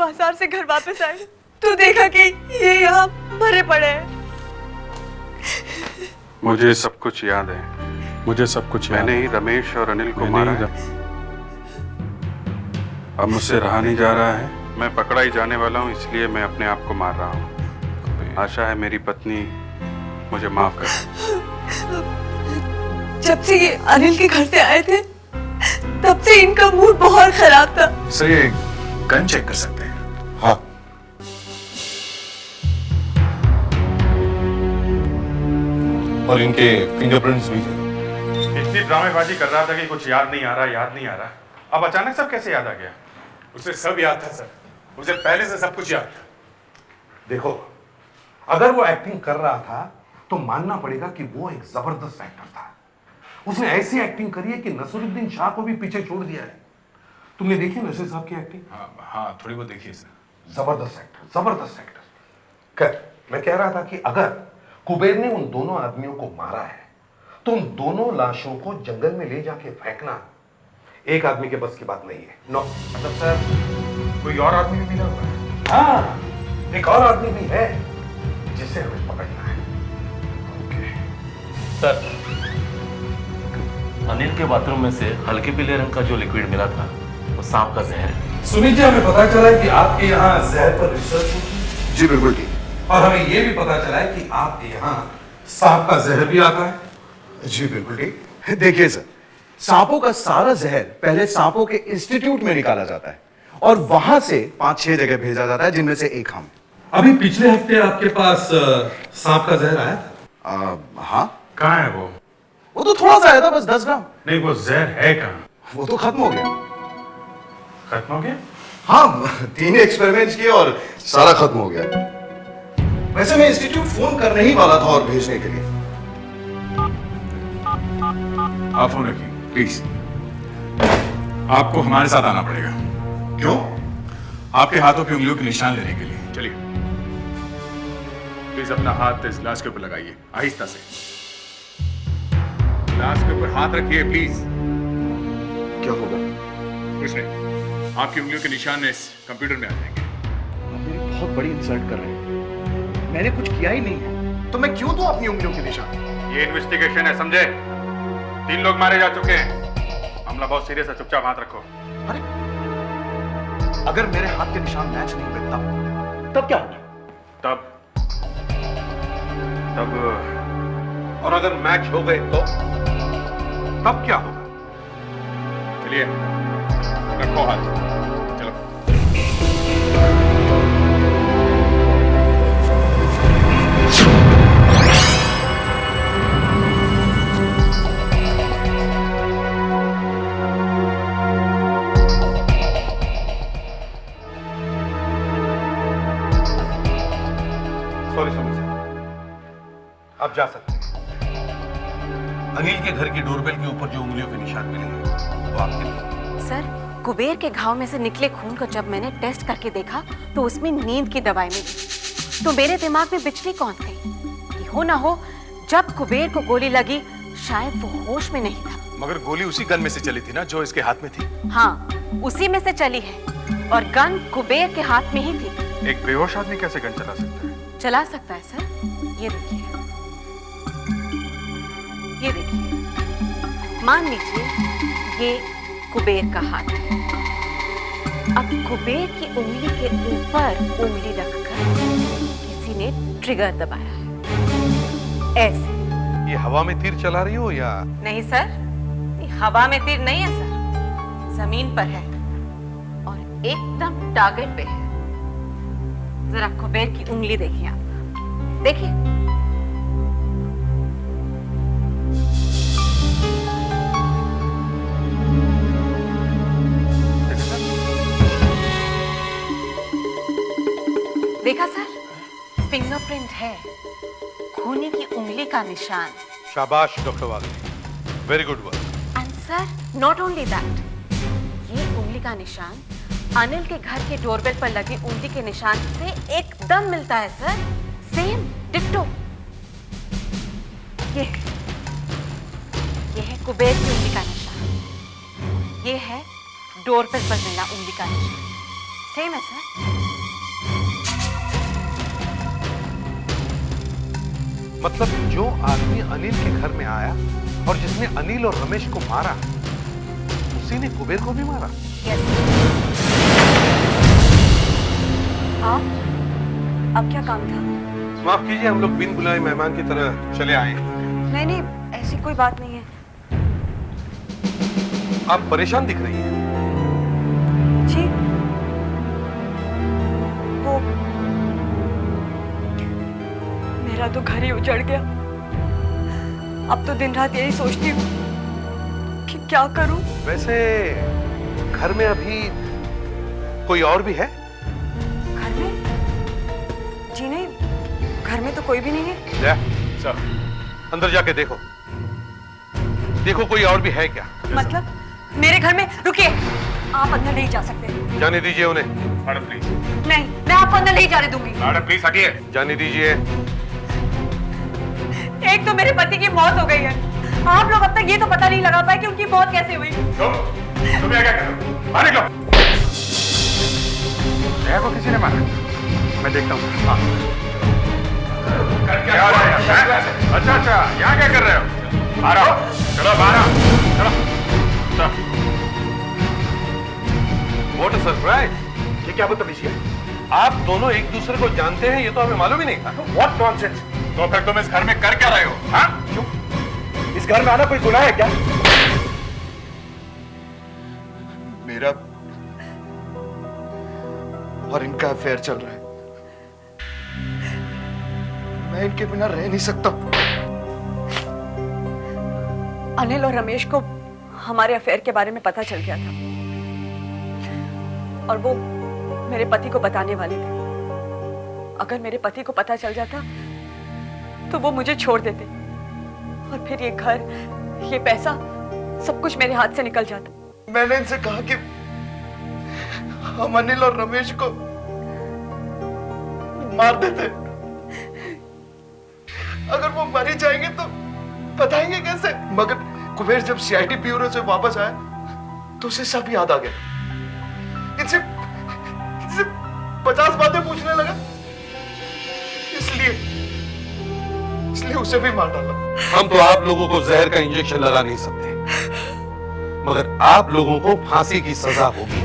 [SPEAKER 8] बाजार से घर वापस आए तो देखा कि ये यहाँ मरे पड़े हैं।
[SPEAKER 4] मुझे सब कुछ याद है।
[SPEAKER 6] मुझे सब कुछ याद
[SPEAKER 4] मैंने
[SPEAKER 6] है।
[SPEAKER 4] ही रमेश और अनिल को
[SPEAKER 6] मैंने
[SPEAKER 4] मारा
[SPEAKER 6] ही
[SPEAKER 4] है। अब मुझसे रहा नहीं जा रहा है। मैं पकड़ा ही जाने वाला हूँ, इसलिए मैं अपने आप को मार रहा हूँ। आशा है मेरी पत्नी मुझे माफ करे।
[SPEAKER 8] जब से ये अनिल के घर से आए थे तब से इनका मूड बहुत खराब था।
[SPEAKER 6] सर ये गन चेक कर सकते हैं?
[SPEAKER 3] हाँ, और इनके फिंगरप्रिंट्स भी हैं।
[SPEAKER 4] इतनी ड्रामेबाजी कर रहा था कि कुछ याद नहीं आ रहा। अब अचानक सब कैसे याद आ गया?
[SPEAKER 6] उसे सब याद था सर, उसे पहले से सब कुछ याद था।
[SPEAKER 3] देखो, अगर वो एक्टिंग कर रहा था तो मानना पड़ेगा कि वो एक जबरदस्त एक्टर था। उसने ऐसी एक्टिंग करी है कि नसीरुद्दीन शाह को भी पीछे छोड़ दिया है। तुमने देखी नसीर साहब की एक्टिंग?
[SPEAKER 6] हाँ थोड़ी बहुत देखिए सर।
[SPEAKER 3] जबरदस्त एक्टर। खैर, मैं कह रहा था कि अगर कुबेर ने उन दोनों आदमियों को मारा है तो उन दोनों लाशों को जंगल में ले जाके फेंकना एक आदमी के बस की बात नहीं है। नो, मतलब सर,
[SPEAKER 4] कोई और आदमी भी मिला हुआ है?
[SPEAKER 3] हाँ, एक और आदमी भी है जिसे हमें पकड़ना है।
[SPEAKER 5] सर, अनिल के बाथरूम में से हल्के पीले रंग का जो लिक्विड मिला था वो सांप का जहर है।
[SPEAKER 3] सुमित जी, हमें पता चला है कि आपके यहाँ जहर पर रिसर्च होती है।
[SPEAKER 7] जी बिल्कुल ठीक।
[SPEAKER 3] और हमें यह भी पता चला है कि आपके यहाँ सांप का जहर भी आता है।
[SPEAKER 7] जी बिल्कुल ठीक। देखिए सर, सांपों का सारा जहर पहले सांपों के इंस्टीट्यूट में निकाला जाता है और वहां से 5-6 जगह भेजा जाता है, जिनमें से एक हम।
[SPEAKER 3] अभी पिछले हफ्ते आपके पास सांप का जहर आया था?
[SPEAKER 7] हाँ,
[SPEAKER 4] कहाँ है वो?
[SPEAKER 7] वो तो थोड़ा सा आया था, बस 10 ग्राम।
[SPEAKER 4] नहीं, वो जहर है कहाँ?
[SPEAKER 7] वो तो खत्म हो गया।
[SPEAKER 4] खत्म हो गया?
[SPEAKER 7] हाँ, 3 एक्सपेरिमेंट्स किए और सारा खत्म हो गया। वैसे मैं इंस्टीट्यूट फोन करने ही वाला था और भेजने के लिए।
[SPEAKER 6] आप फोन रखिए प्लीज। आपको हमारे साथ आना पड़ेगा।
[SPEAKER 7] क्यों?
[SPEAKER 6] आपके हाथों की उंगलियों के निशान लेने के लिए। चलिए प्लीज अपना हाथ इस ग्लास के ऊपर लगाइए, आहिस्ता से। ग्लास के ऊपर हाथ रखिए प्लीज।
[SPEAKER 7] क्या होगा?
[SPEAKER 6] कुछ नहीं, आपकी उंगलियों के निशान इस कंप्यूटर में आ जाएंगे।
[SPEAKER 7] आप मेरी बहुत बड़ी इंसल्ट कर रहे हैं। मैंने कुछ किया ही नहीं है, तो मैं क्यों दूं अपनी उंगलियों के निशान?
[SPEAKER 4] ये इन्वेस्टिगेशन है, समझे? 3 लोग मारे जा चुके हैं। मामला बहुत सीरियस है, चुपचाप हाथ रखो।
[SPEAKER 7] अरे, अगर मेरे हाथ के निशान मैच नहीं हुए तब क्या होगा?
[SPEAKER 4] तब
[SPEAKER 3] और अगर मैच हो गए तो तब क्या होगा?
[SPEAKER 6] चलिए रखो हाथ, चलो।
[SPEAKER 3] सॉरी सर, आप जा सकते हैं। अनिल के घर की डोरबेल के ऊपर जो उंगलियों के निशान मिले हैं वो आपके लिए।
[SPEAKER 2] सर, कुबेर के घाव में से निकले खून को जब मैंने टेस्ट करके देखा तो उसमें नींद की दवाई मिली। तो मेरे दिमाग में बिजली कौन गई कि हो ना हो जब कुबेर को गोली लगी शायद वो होश में नहीं था।
[SPEAKER 6] मगर गोली उसी गन में से चली थी ना जो इसके हाथ में थी।
[SPEAKER 2] हाँ, उसी में से चली है और गन कुबेर के हाथ में ही थी।
[SPEAKER 4] एक बेहोश आदमी कैसे गन चला सकता है?
[SPEAKER 2] चला सकता है सर, ये देखिए, ये देखिए। मान लीजिए ये कुबेर का हाथ है। अब कुबेर की उंगली के ऊपर उंगली रखकर किसी ने ट्रिगर दबाया है, ऐसे।
[SPEAKER 3] ये हवा में तीर चला रही हो या?
[SPEAKER 2] नहीं सर, ये हवा में तीर नहीं है सर, जमीन पर है और एकदम टारगेट पे है। जरा कुबेर की उंगली देखिए आप, देखिए। देखा सर, फिंगरप्रिंट है, खूनी की उंगली का निशान।
[SPEAKER 3] शाबाश डॉक्टर वाले, very good work.
[SPEAKER 2] And sir, not only that, ये उंगली का निशान अनिल के घर के डोरबेल पर लगी उंगली के निशान से एकदम मिलता है सर, सेम डिट्टो। ये है कुबेर की उंगली का निशान, ये है डोरबेल पर मिला उंगली का निशान, सेम है सर।
[SPEAKER 3] मतलब जो आदमी अनिल के घर में आया और जिसने अनिल और रमेश को मारा, उसी ने कुबेर को भी मारा।
[SPEAKER 8] अब क्या काम था?
[SPEAKER 3] माफ कीजिए, हम लोग बिन बुलाए मेहमान की तरह चले आए।
[SPEAKER 8] नहीं नहीं, ऐसी कोई बात नहीं है।
[SPEAKER 3] आप परेशान दिख रही हैं।
[SPEAKER 8] जी, वो मेरा तो घर ही उजड़ गया। अब तो दिन रात यही सोचती हूँ कि क्या करूं।
[SPEAKER 3] वैसे घर में अभी कोई और भी है?
[SPEAKER 8] घर में? जी नहीं, घर में तो कोई भी नहीं है।
[SPEAKER 3] जा, सर, अंदर जाके देखो, देखो कोई और भी है क्या।
[SPEAKER 8] मतलब मेरे घर में? रुकिए, आप अंदर नहीं जा सकते।
[SPEAKER 3] जाने दीजिए उन्हें।
[SPEAKER 4] Madam please.
[SPEAKER 8] नहीं, मैं आपको अंदर नहीं जाने दूंगी।
[SPEAKER 4] मैडम प्लीज हटिए।
[SPEAKER 3] जाने दीजिए।
[SPEAKER 8] एक तो मेरे पति की मौत हो गई है, आप लोग अब तक ये तो पता नहीं लगा पाए कि उनकी मौत कैसे हुई।
[SPEAKER 4] तुम क्या कर रहे हो? बाहर निकलो। जया को किसी ने मारा? मैं देखता हूँ। हाँ। क्या हो रहा है? अच्छा, यहाँ क्या कर रहे हो? आ रहा हो। चलो बाहर आओ। चलो।
[SPEAKER 3] What a surprise!
[SPEAKER 4] ये क्या बदतमीजी है?
[SPEAKER 3] आप दोनों एक दूसरे को जानते हैं, ये तो हमें मालूम ही नहीं था।
[SPEAKER 4] What nonsense! तो फिर तुम इस घर में कर क्या रहे हो? हाँ? क्यों? इस घर में आना कोई गुनाह है क्या?
[SPEAKER 9] मेरा और इनका अफेयर चल रहा है। मैं इनके बिना रह नहीं सकता।
[SPEAKER 8] अनिल और रमेश को हमारे अफेयर के बारे में पता चल गया था और वो मेरे पति को बताने वाले थे। अगर मेरे पति को पता चल जाता तो वो मुझे छोड़ देते और फिर ये घर, ये पैसा, सब कुछ मेरे हाथ से निकल जाता।
[SPEAKER 9] मैंने इनसे कहा कि हम अनिल और रमेश को मार देते। अगर वो मर ही जाएंगे तो बताएंगे कैसे? मगर कुबेर जब सीआईडी ब्यूरो से वापस आया तो उसे सब याद आ गया। इनसे 50 बातें पूछने लगा, इसलिए उसे भी मार डाला।
[SPEAKER 3] हम तो आप लोगों को जहर का इंजेक्शन लगा नहीं सकते, मगर आप लोगों को फांसी की सजा होगी।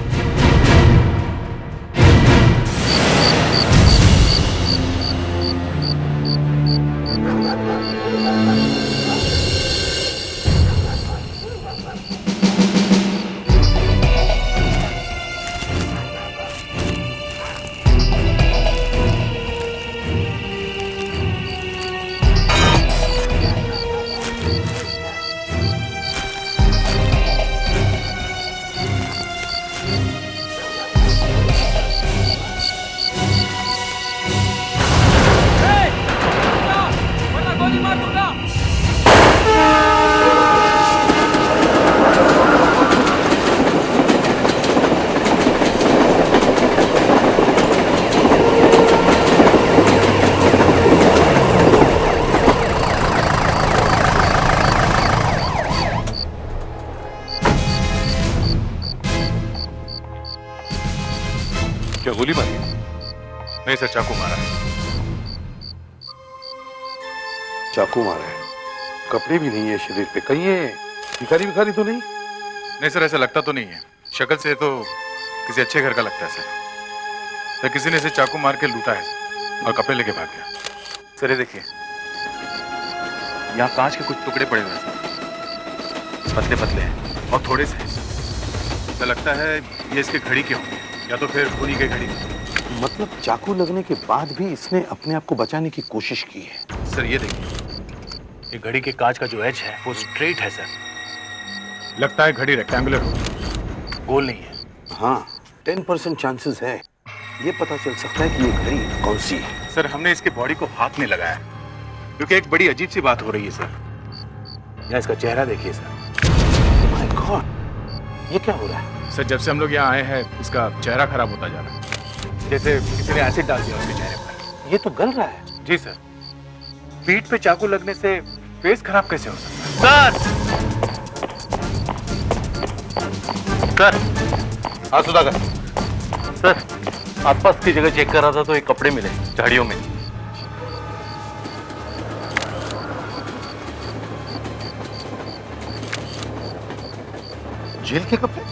[SPEAKER 3] क्या गोली मारी?
[SPEAKER 4] नहीं सर, चाकू मारा है।
[SPEAKER 3] चाकू मारा है? कपड़े भी नहीं है शरीर पे, कहीं ये भिखारी विखारी तो नहीं?
[SPEAKER 4] नहीं सर, ऐसा लगता तो नहीं है। शक्ल से तो किसी अच्छे घर का लगता है सर। तो किसी ने इसे चाकू मार के लूटा है और कपड़े लेके भाग गया। सर ये देखिए, यहाँ कांच के कुछ टुकड़े पड़े हुए हैं, पतले पतले हैं और थोड़े से। ऐसा लगता है ये इसके घड़ी के होंगे या तो फिर खूनी के घड़ी।
[SPEAKER 3] मतलब चाकू लगने के बाद भी इसने अपने आप को बचाने की कोशिश की है।
[SPEAKER 4] सर ये देखिए, ये घड़ी के कांच का जो एज है वो स्ट्रेट है सर। लगता है घड़ी रेक्टेंगुलर हो, गोल नहीं है।
[SPEAKER 3] हाँ, 10% चांसेस है ये पता चल सकता है कि ये घड़ी कौन सी है।
[SPEAKER 4] सर हमने इसके बॉडी को हाथ में लगाया क्योंकि एक बड़ी अजीब सी बात हो रही है सर। यहाँ इसका चेहरा देखिए सर।
[SPEAKER 3] माय गॉड, ये क्या हो रहा है?
[SPEAKER 4] सर जब से हम लोग यहाँ आए हैं इसका चेहरा खराब होता जा रहा है, जैसे किसी ने एसिड डाल दिया उसके चेहरे पर।
[SPEAKER 3] ये तो गल रहा है।
[SPEAKER 4] जी सर, पीठ पे चाकू लगने से फेस खराब कैसे हो सकता है?
[SPEAKER 5] सर
[SPEAKER 3] हाँ सुधाकर।
[SPEAKER 5] सर आसपास की जगह चेक कर रहा था तो एक कपड़े मिले झाड़ियों में।
[SPEAKER 3] जेल के कपड़े?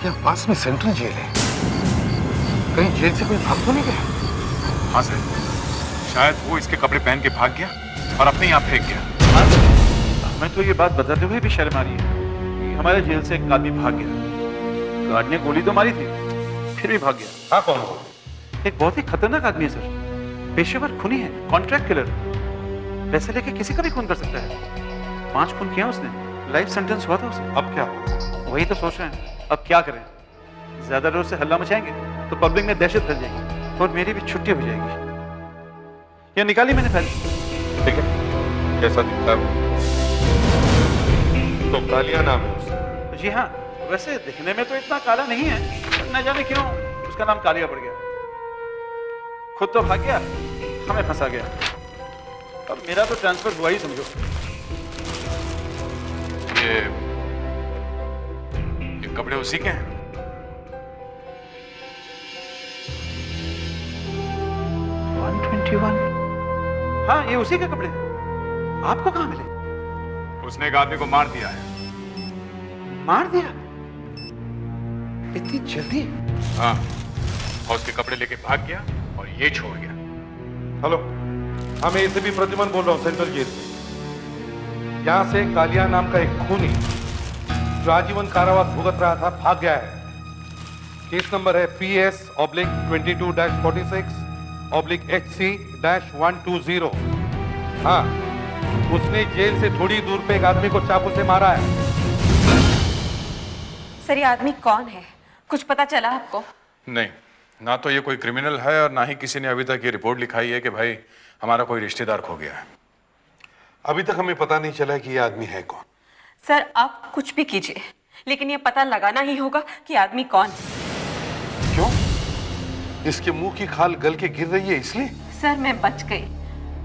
[SPEAKER 3] यह पास में सेंट्रल जेल है। कहीं जेल से कोई भाग तो नहीं गया?
[SPEAKER 6] हाँ सर, शायद वो इसके कपड़े पहन के भाग गया और अपने यहाँ फेंक गया।
[SPEAKER 11] हमें तो ये बात बताते हुए भी शर्म आ रही है कि हमारे जेल से एक आदमी भाग गया। गार्ड ने गोली तो मारी थी, फिर भी भाग गया।
[SPEAKER 3] हाँ, कौन हो?
[SPEAKER 11] एक बहुत ही खतरनाक आदमी है सर, पेशेवर खूनी है, कॉन्ट्रैक्ट किलर। पैसे लेके किसी का भी खून कर सकता है। 5 खून किया उसने, लाइफ सेंटेंस हुआ था उसे।
[SPEAKER 3] अब क्या होगा?
[SPEAKER 11] वही तो सोच रहे हैं, अब क्या करें। ज्यादा जोर से हल्ला मचाएंगे तो पब्लिक में दहशत फैल जाएगी और मेरी भी छुट्टी हो जाएगी। ये निकाली मैंने फाइल।
[SPEAKER 3] ठीक है, कैसा दिखता है? तो कालिया नाम है उसका?
[SPEAKER 11] जी हाँ, वैसे दिखने में तो इतना काला नहीं है, न जाने क्यों उसका नाम कालिया पड़ गया। खुद तो भाग गया, हमें फंसा गया। अब मेरा तो ट्रांसफर हुआ ही समझो।
[SPEAKER 6] ये कपड़े उसी के हैं?
[SPEAKER 11] हाँ, ये उसी के कपड़े। आपको कहाँ मिले?
[SPEAKER 6] उसने एक आदमी को मार दिया है।
[SPEAKER 11] मार दिया? इतनी जल्दी?
[SPEAKER 6] हाँ, और उसके कपड़े लेके भाग गया और ये छोड़ गया।
[SPEAKER 3] हेलो, हाँ, मैं एसीपी प्रद्युमन बोल रहा हूँ सेंट्रल जेल से। यहाँ से कालिया नाम का एक खूनी जो आजीवन कारावास भुगत रहा था भाग गया है। केस नंबर है PS/22-46/HC-120। हाँ, उसने जेल से थोड़ी दूर पे एक आदमी को चाकू से मारा है।
[SPEAKER 2] सर, ये आदमी कौन है? कुछ पता चला आपको?
[SPEAKER 6] नहीं, ना तो ये कोई क्रिमिनल है और ना ही किसी ने अभी तक ये रिपोर्ट लिखाई है कि भाई हमारा कोई रिश्तेदार खो गया है।
[SPEAKER 3] अभी तक हमें पता नहीं चला कि ये आदमी है कौन।
[SPEAKER 2] सर, आप कुछ भी कीजिए, लेकिन ये पता लगाना ही होगा कि आदमी कौन है।
[SPEAKER 3] क्यों? इसके मुंह की खाल गल के गिर रही है इसलिए?
[SPEAKER 2] सर, मैं बच गई।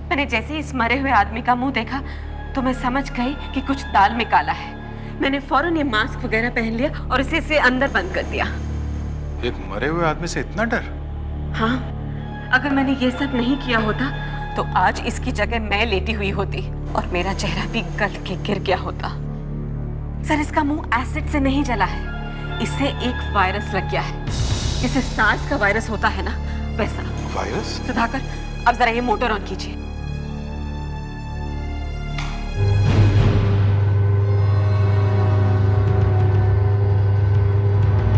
[SPEAKER 2] मैंने जैसे ही इस मरे हुए आदमी का मुंह देखा तो मैं समझ गई कि कुछ दाल में काला है। मैंने फौरन ये मास्क वगैरह पहन लिया और इसे अंदर बंद कर दिया।
[SPEAKER 6] एक मरे हुए आदमी से इतना डर?
[SPEAKER 2] हाँ, अगर मैंने ये सब नहीं किया होता तो आज इसकी जगह मैं लेटी हुई होती और मेरा चेहरा भी गल के गिर गया होता। सर, इसका मुंह एसिड से नहीं जला है, इससे एक वायरस लग गया है। जैसे सार्स का वायरस होता है ना, वैसा।
[SPEAKER 3] वायरस?
[SPEAKER 2] सुधाकर, अब जरा ये मोटर ऑन कीजिए।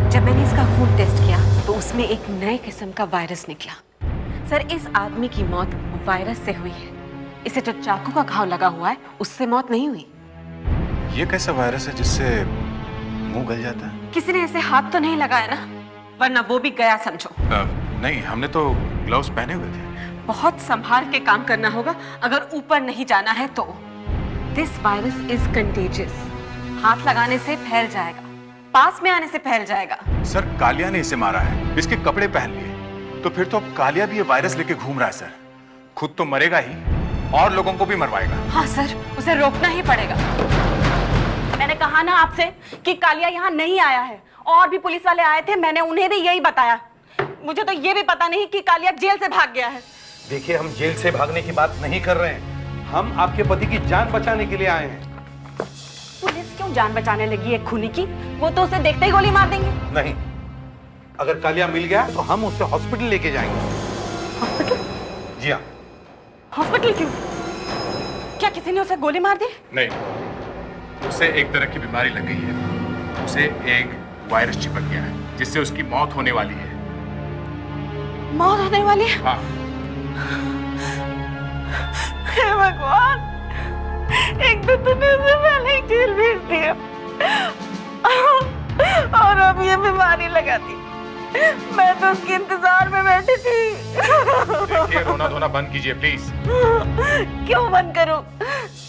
[SPEAKER 2] जब मैंने इसका खून टेस्ट किया तो उसमें एक नए किस्म का वायरस निकला। सर, इस आदमी की मौत वायरस से हुई है। इसे जो चाकू का घाव लगा हुआ है उससे मौत नहीं हुई।
[SPEAKER 6] ये कैसा वायरस है जिससे मुंह गल जाता है?
[SPEAKER 2] किसी ने ऐसे हाथ तो नहीं लगाया ना, वरना वो भी गया समझो।
[SPEAKER 6] नहीं, हमने तो ग्लव्स पहने हुए थे।
[SPEAKER 2] बहुत संभाल के काम करना होगा अगर ऊपर नहीं जाना है तो। This virus is contagious. हाथ लगाने से फैल जाएगा, पास में आने से फैल जाएगा।
[SPEAKER 6] सर, कालिया ने इसे मारा है, इसके कपड़े पहन लिए, तो फिर तो कालिया भी ये वायरस लेके घूम रहा है। सर, खुद तो मरेगा ही और लोगों को भी मरवाएगा।
[SPEAKER 2] हाँ सर, उसे रोकना ही पड़ेगा।
[SPEAKER 12] मैंने कहा ना आपसे कि कालिया यहाँ नहीं आया है, और भी पुलिस वाले आए थे, मैंने उन्हें भी यही बताया। मुझे तो ये भी पता नहीं कि कालिया जेल से भाग गया है।
[SPEAKER 3] देखिए, हम जेल से भागने की बात नहीं कर रहे हैं, हम आपके पति की जान बचाने के लिए आए हैं।
[SPEAKER 12] पुलिस क्यों जान बचाने लगी है खूनी की? वो तो उसे देखते ही गोली मार देंगे।
[SPEAKER 3] नहीं, अगर कालिया मिल गया तो हम उसे हॉस्पिटल लेके जाएंगे।
[SPEAKER 12] हॉस्पिटल?
[SPEAKER 3] जी हाँ।
[SPEAKER 12] हॉस्पिटल क्यों? क्या किसी ने उसे गोली मार दी?
[SPEAKER 6] नहीं, उसे एक तरह की बीमारी लग गई है। उसे एक वायरस चिपक गया है जिससे उसकी मौत होने वाली है।
[SPEAKER 12] मौत होने वाली है?
[SPEAKER 6] हाँ।
[SPEAKER 12] हे भगवान, एक तो तूने उसे पहले ही जेल भेज दिया और अब ये बीमारी लगा दी। मैं तो उसके इंतजार में बैठी थी।
[SPEAKER 6] देखिए, रोना धोना बंद कीजिए प्लीज।
[SPEAKER 12] क्यों बंद करूं?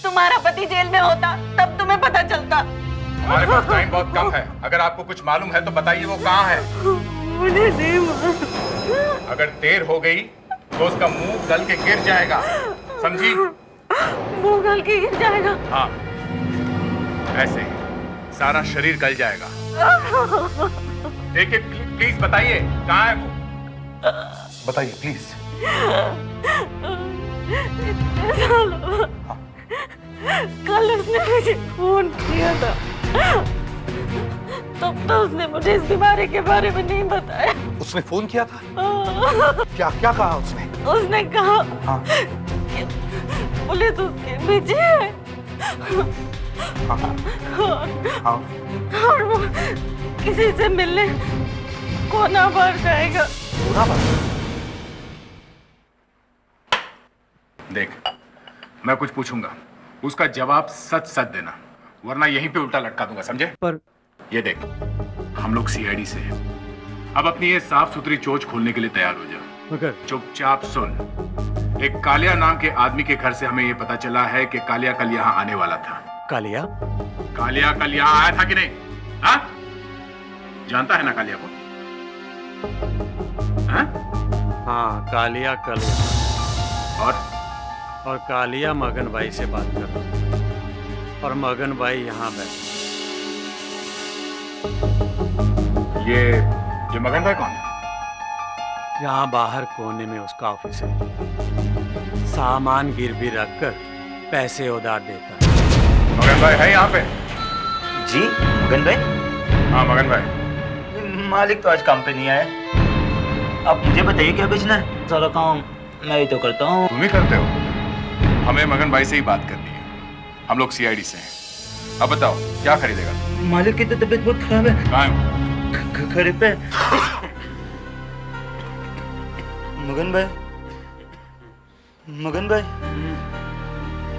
[SPEAKER 12] तुम्हारा पति जेल में होता तब तुम्हें पता चलता।
[SPEAKER 6] हमारे पास टाइम बहुत कम है, अगर आपको कुछ मालूम है तो बताइए वो कहाँ है।
[SPEAKER 12] मुझे नहीं मालूम।
[SPEAKER 6] अगर देर हो गई तो उसका मुंह गल के गिर जाएगा, समझी?
[SPEAKER 12] मुंह गल के गिर जाएगा?
[SPEAKER 6] हाँ, ऐसे ही सारा शरीर गल जाएगा। देखिए, प्लीज बताइए कहाँ है वो?
[SPEAKER 3] बताइए प्लीज।
[SPEAKER 12] कल उसने मुझे फोन किया था, तब तो उसने मुझे इस बीमारी के बारे में नहीं बताया।
[SPEAKER 3] उसने फोन किया था? क्या क्या कहा उसने?
[SPEAKER 12] उसने कहा कि पुलिस उसके पीछे है और वो किसी से मिलने कोना बार जाएगा।
[SPEAKER 6] देख, मैं कुछ पूछूंगा, उसका जवाब सच सच देना, वरना यहीं पे उल्टा लटका दूंगा, समझे?
[SPEAKER 10] पर
[SPEAKER 6] ये देख, हम लोग सीआईडी से हैं। अब अपनी ये साफ सुथरी चोंच खोलने के लिए तैयार हो जा।
[SPEAKER 10] मगर
[SPEAKER 6] चुपचाप सुन। एक कालिया नाम के आदमी के घर से हमें ये पता चला है कि कालिया कल यहाँ आने वाला था।
[SPEAKER 10] कालिया?
[SPEAKER 6] कालिया कल यहाँ आया था कि नहीं? हाँ? जानता है ना कालिया को? हाँ?
[SPEAKER 10] हाँ, कालिया कल। और कालिया मगन भाई से बात कर रहा है और मगन भाई यहाँ बैठे।
[SPEAKER 6] ये मगन भाई कौन है?
[SPEAKER 10] यहाँ बाहर कोने में उसका ऑफिस है, सामान गिरवी रखकर पैसे उधार देता है।
[SPEAKER 6] मगन भाई है यहाँ पे?
[SPEAKER 13] जी मगन भाई?
[SPEAKER 6] हाँ मगन भाई।
[SPEAKER 13] मालिक तो आज काम पे नहीं आया। आप मुझे बताइए क्या बेचना है? सारा काम मैं ही तो करता हूँ।
[SPEAKER 6] तुम ही करते हो? हमें मगन भाई से ही बात करनी है, हम लोग सीआईडी से हैं। अब बताओ क्या खरीदेगा?
[SPEAKER 13] मालिक की तो तबीयत बहुत खराब है।
[SPEAKER 6] कहाँ है?
[SPEAKER 13] घर पे। मगन भाई, मगन भाई,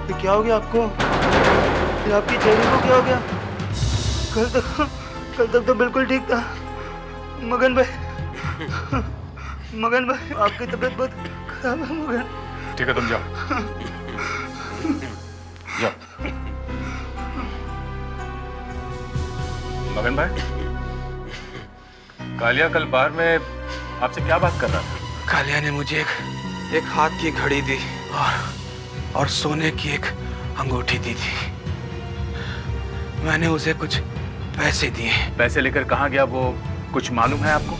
[SPEAKER 13] ये क्या हो गया आपको? ये आपकी चेहरे को क्या हो गया? कल तक तो बिल्कुल ठीक था। मगन भाई, मगन भाई, आपकी तबीयत बहुत खराब है मगन।
[SPEAKER 6] ठीक है, तुम जाओ जाओ। मगन भाई, कालिया कल बार में आपसे क्या बात कर रहा था?
[SPEAKER 1] कालिया ने मुझे एक हाथ की घड़ी दी और सोने की एक अंगूठी दी थी। मैंने उसे कुछ पैसे दिए।
[SPEAKER 6] पैसे लेकर कहाँ गया वो कुछ मालूम है आपको?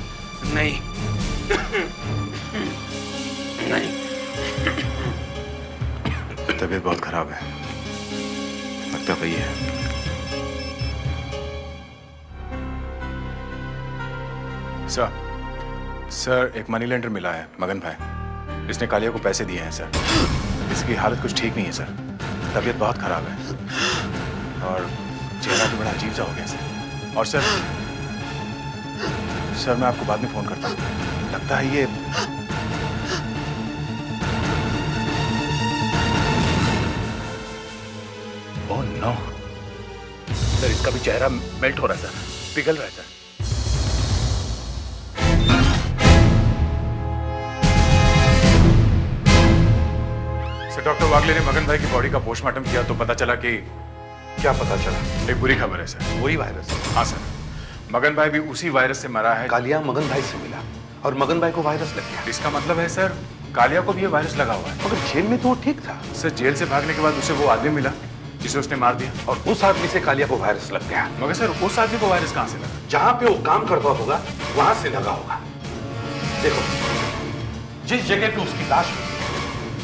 [SPEAKER 1] नहीं नहीं।
[SPEAKER 6] तबीयत बहुत खराब है, लगता वही है। सर, एक मनी लेंडर मिला है, मगन भाई। इसने कालिया को पैसे दिए हैं सर। इसकी हालत कुछ ठीक नहीं है सर, तबीयत बहुत खराब है और चेहरा भी बड़ा अजीब सा हो गया सर। और सर मैं आपको बाद में फोन करता हूँ। लगता है ये ओह नो सर, इसका भी चेहरा मेल्ट हो रहा है सर, पिघल रहा है सर। डॉक्टर वागले ने मगन भाई की बॉडी का पोस्टमार्टम किया तो पता चला कि
[SPEAKER 3] क्या पता चला?
[SPEAKER 6] एक बुरी खबर है सर।
[SPEAKER 3] वही वायरस?
[SPEAKER 6] हाँ सर, मगन भाई भी उसी वायरस से मरा है।
[SPEAKER 3] कालिया मगन भाई से मिला और मगन भाई को वायरस लग गया।
[SPEAKER 6] इसका मतलब है सर कालिया को भी ये वायरस लगा हुआ है।
[SPEAKER 3] मगर जेल में तो वो ठीक था।
[SPEAKER 6] सर जेल से भागने के बाद उसे वो आदमी मिला जिसे उसने मार दिया
[SPEAKER 3] और उस आदमी से कालिया को वायरस लग गया।
[SPEAKER 6] मगर सर उस आदमी को वायरस कहाँ से लगा?
[SPEAKER 3] जहां पे वो काम करता होगा वहां से लगा होगा। देखो, जिस जगह पे उसकी लाश हुई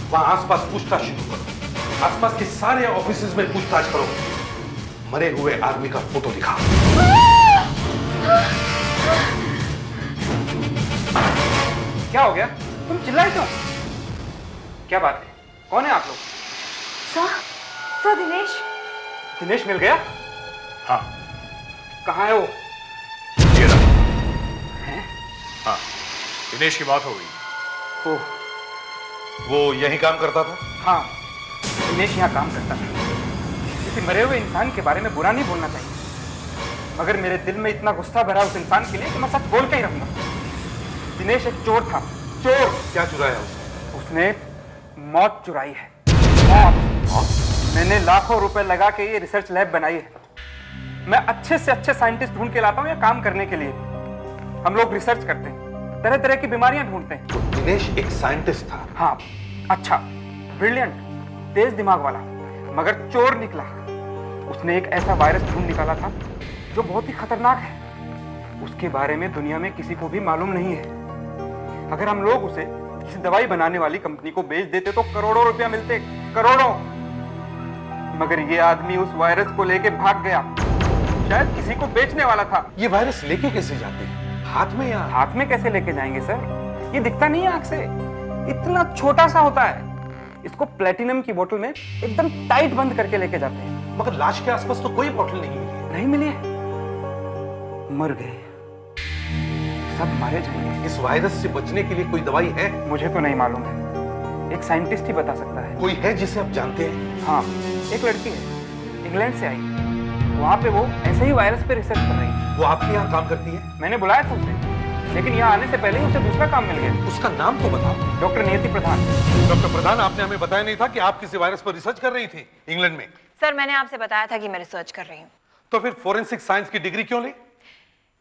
[SPEAKER 3] वहां आसपास पूछताछ शुरू करो। आसपास के सारे ऑफिसेज में पूछताछ करो। मरे हुए आदमी का फोटो दिखाओ।
[SPEAKER 14] क्या हो गया? तुम चिल्लाए क्यों? क्या बात है? कौन है आप लोग?
[SPEAKER 12] सर दिनेश।
[SPEAKER 14] दिनेश मिल गया?
[SPEAKER 6] हाँ।
[SPEAKER 14] कहाँ है वो?
[SPEAKER 6] ये रहा। हाँ, दिनेश की बात हो गई।
[SPEAKER 14] ओह,
[SPEAKER 3] वो यही काम करता था?
[SPEAKER 14] हाँ, दिनेश यहाँ काम करता था। किसी मरे हुए इंसान के बारे में बुरा नहीं बोलना चाहिए, मगर मेरे दिल में इतना गुस्सा भरा उस इंसान के लिए कि मैं सच बोल के ही रहूंगा। दिनेश एक चोर था। चोर।
[SPEAKER 3] क्या चुराया
[SPEAKER 14] उसने? मौत चुराई है। मौत। मैंने लाखों रुपए लगा के ये रिसर्च लैब बनाई है। मैं अच्छे से अच्छे साइंटिस्ट ढूंढ के लाता हूँ यहाँ काम करने के लिए। हम लोग रिसर्च करते हैं, तरह तरह की बीमारियां ढूंढते हैं।
[SPEAKER 3] तो दिनेश एक साइंटिस्ट था?
[SPEAKER 14] हाँ, अच्छा, ब्रिलियंट, तेज दिमाग वाला, मगर चोर निकला। उसने एक ऐसा वायरस ढूंढ निकाला था जो बहुत ही खतरनाक है। उसके बारे में दुनिया में किसी को भी मालूम नहीं है। अगर हम लोग उसे किसी दवाई बनाने वाली कंपनी को बेच देते तो करोड़ों रुपया मिलते, करोड़ों। मगर ये आदमी उस वायरस को लेके भाग गया। शायद किसी को बेचने वाला था।
[SPEAKER 3] ये वायरस लेके कैसे जाते हैं? हाथ में या
[SPEAKER 14] हाथ में कैसे लेके जाएंगे सर? ये दिखता नहीं है आंख से, इतना छोटा सा होता है। इसको प्लेटिनम की बोतल में एकदम टाइट बंद करके लेके जाते हैं।
[SPEAKER 3] मगर लाश के आसपास तो कोई बोतल नहीं मिली है।
[SPEAKER 14] नहीं मिली है? मर गए, सब मारे जाएंगे।
[SPEAKER 3] इस वायरस से बचने के लिए कोई दवाई है?
[SPEAKER 14] मुझे तो नहीं मालूम है, एक साइंटिस्ट ही बता सकता है।
[SPEAKER 3] कोई है जिसे आप जानते हैं?
[SPEAKER 14] हाँ, एक लड़की है, इंग्लैंड से आई। वहाँ पे वो ऐसे ही वायरस पे रिसर्च कर रही है।
[SPEAKER 3] वो आपके यहाँ काम करती है?
[SPEAKER 14] मैंने बुलाया था उसे, लेकिन यहाँ आने से पहले ही उसे दूसरा काम मिल गया।
[SPEAKER 3] उसका नाम तो बताओ।
[SPEAKER 14] डॉक्टर नियति प्रधान।
[SPEAKER 3] डॉक्टर प्रधान, आपने हमें बताया नहीं था कि आप किसी वायरस पर रिसर्च कर रही थी इंग्लैंड में?
[SPEAKER 12] सर, मैंने आपसे बताया था कि मैं रिसर्च कर रही हूँ।
[SPEAKER 3] तो फिर फोरेंसिक साइंस की डिग्री क्यों ली?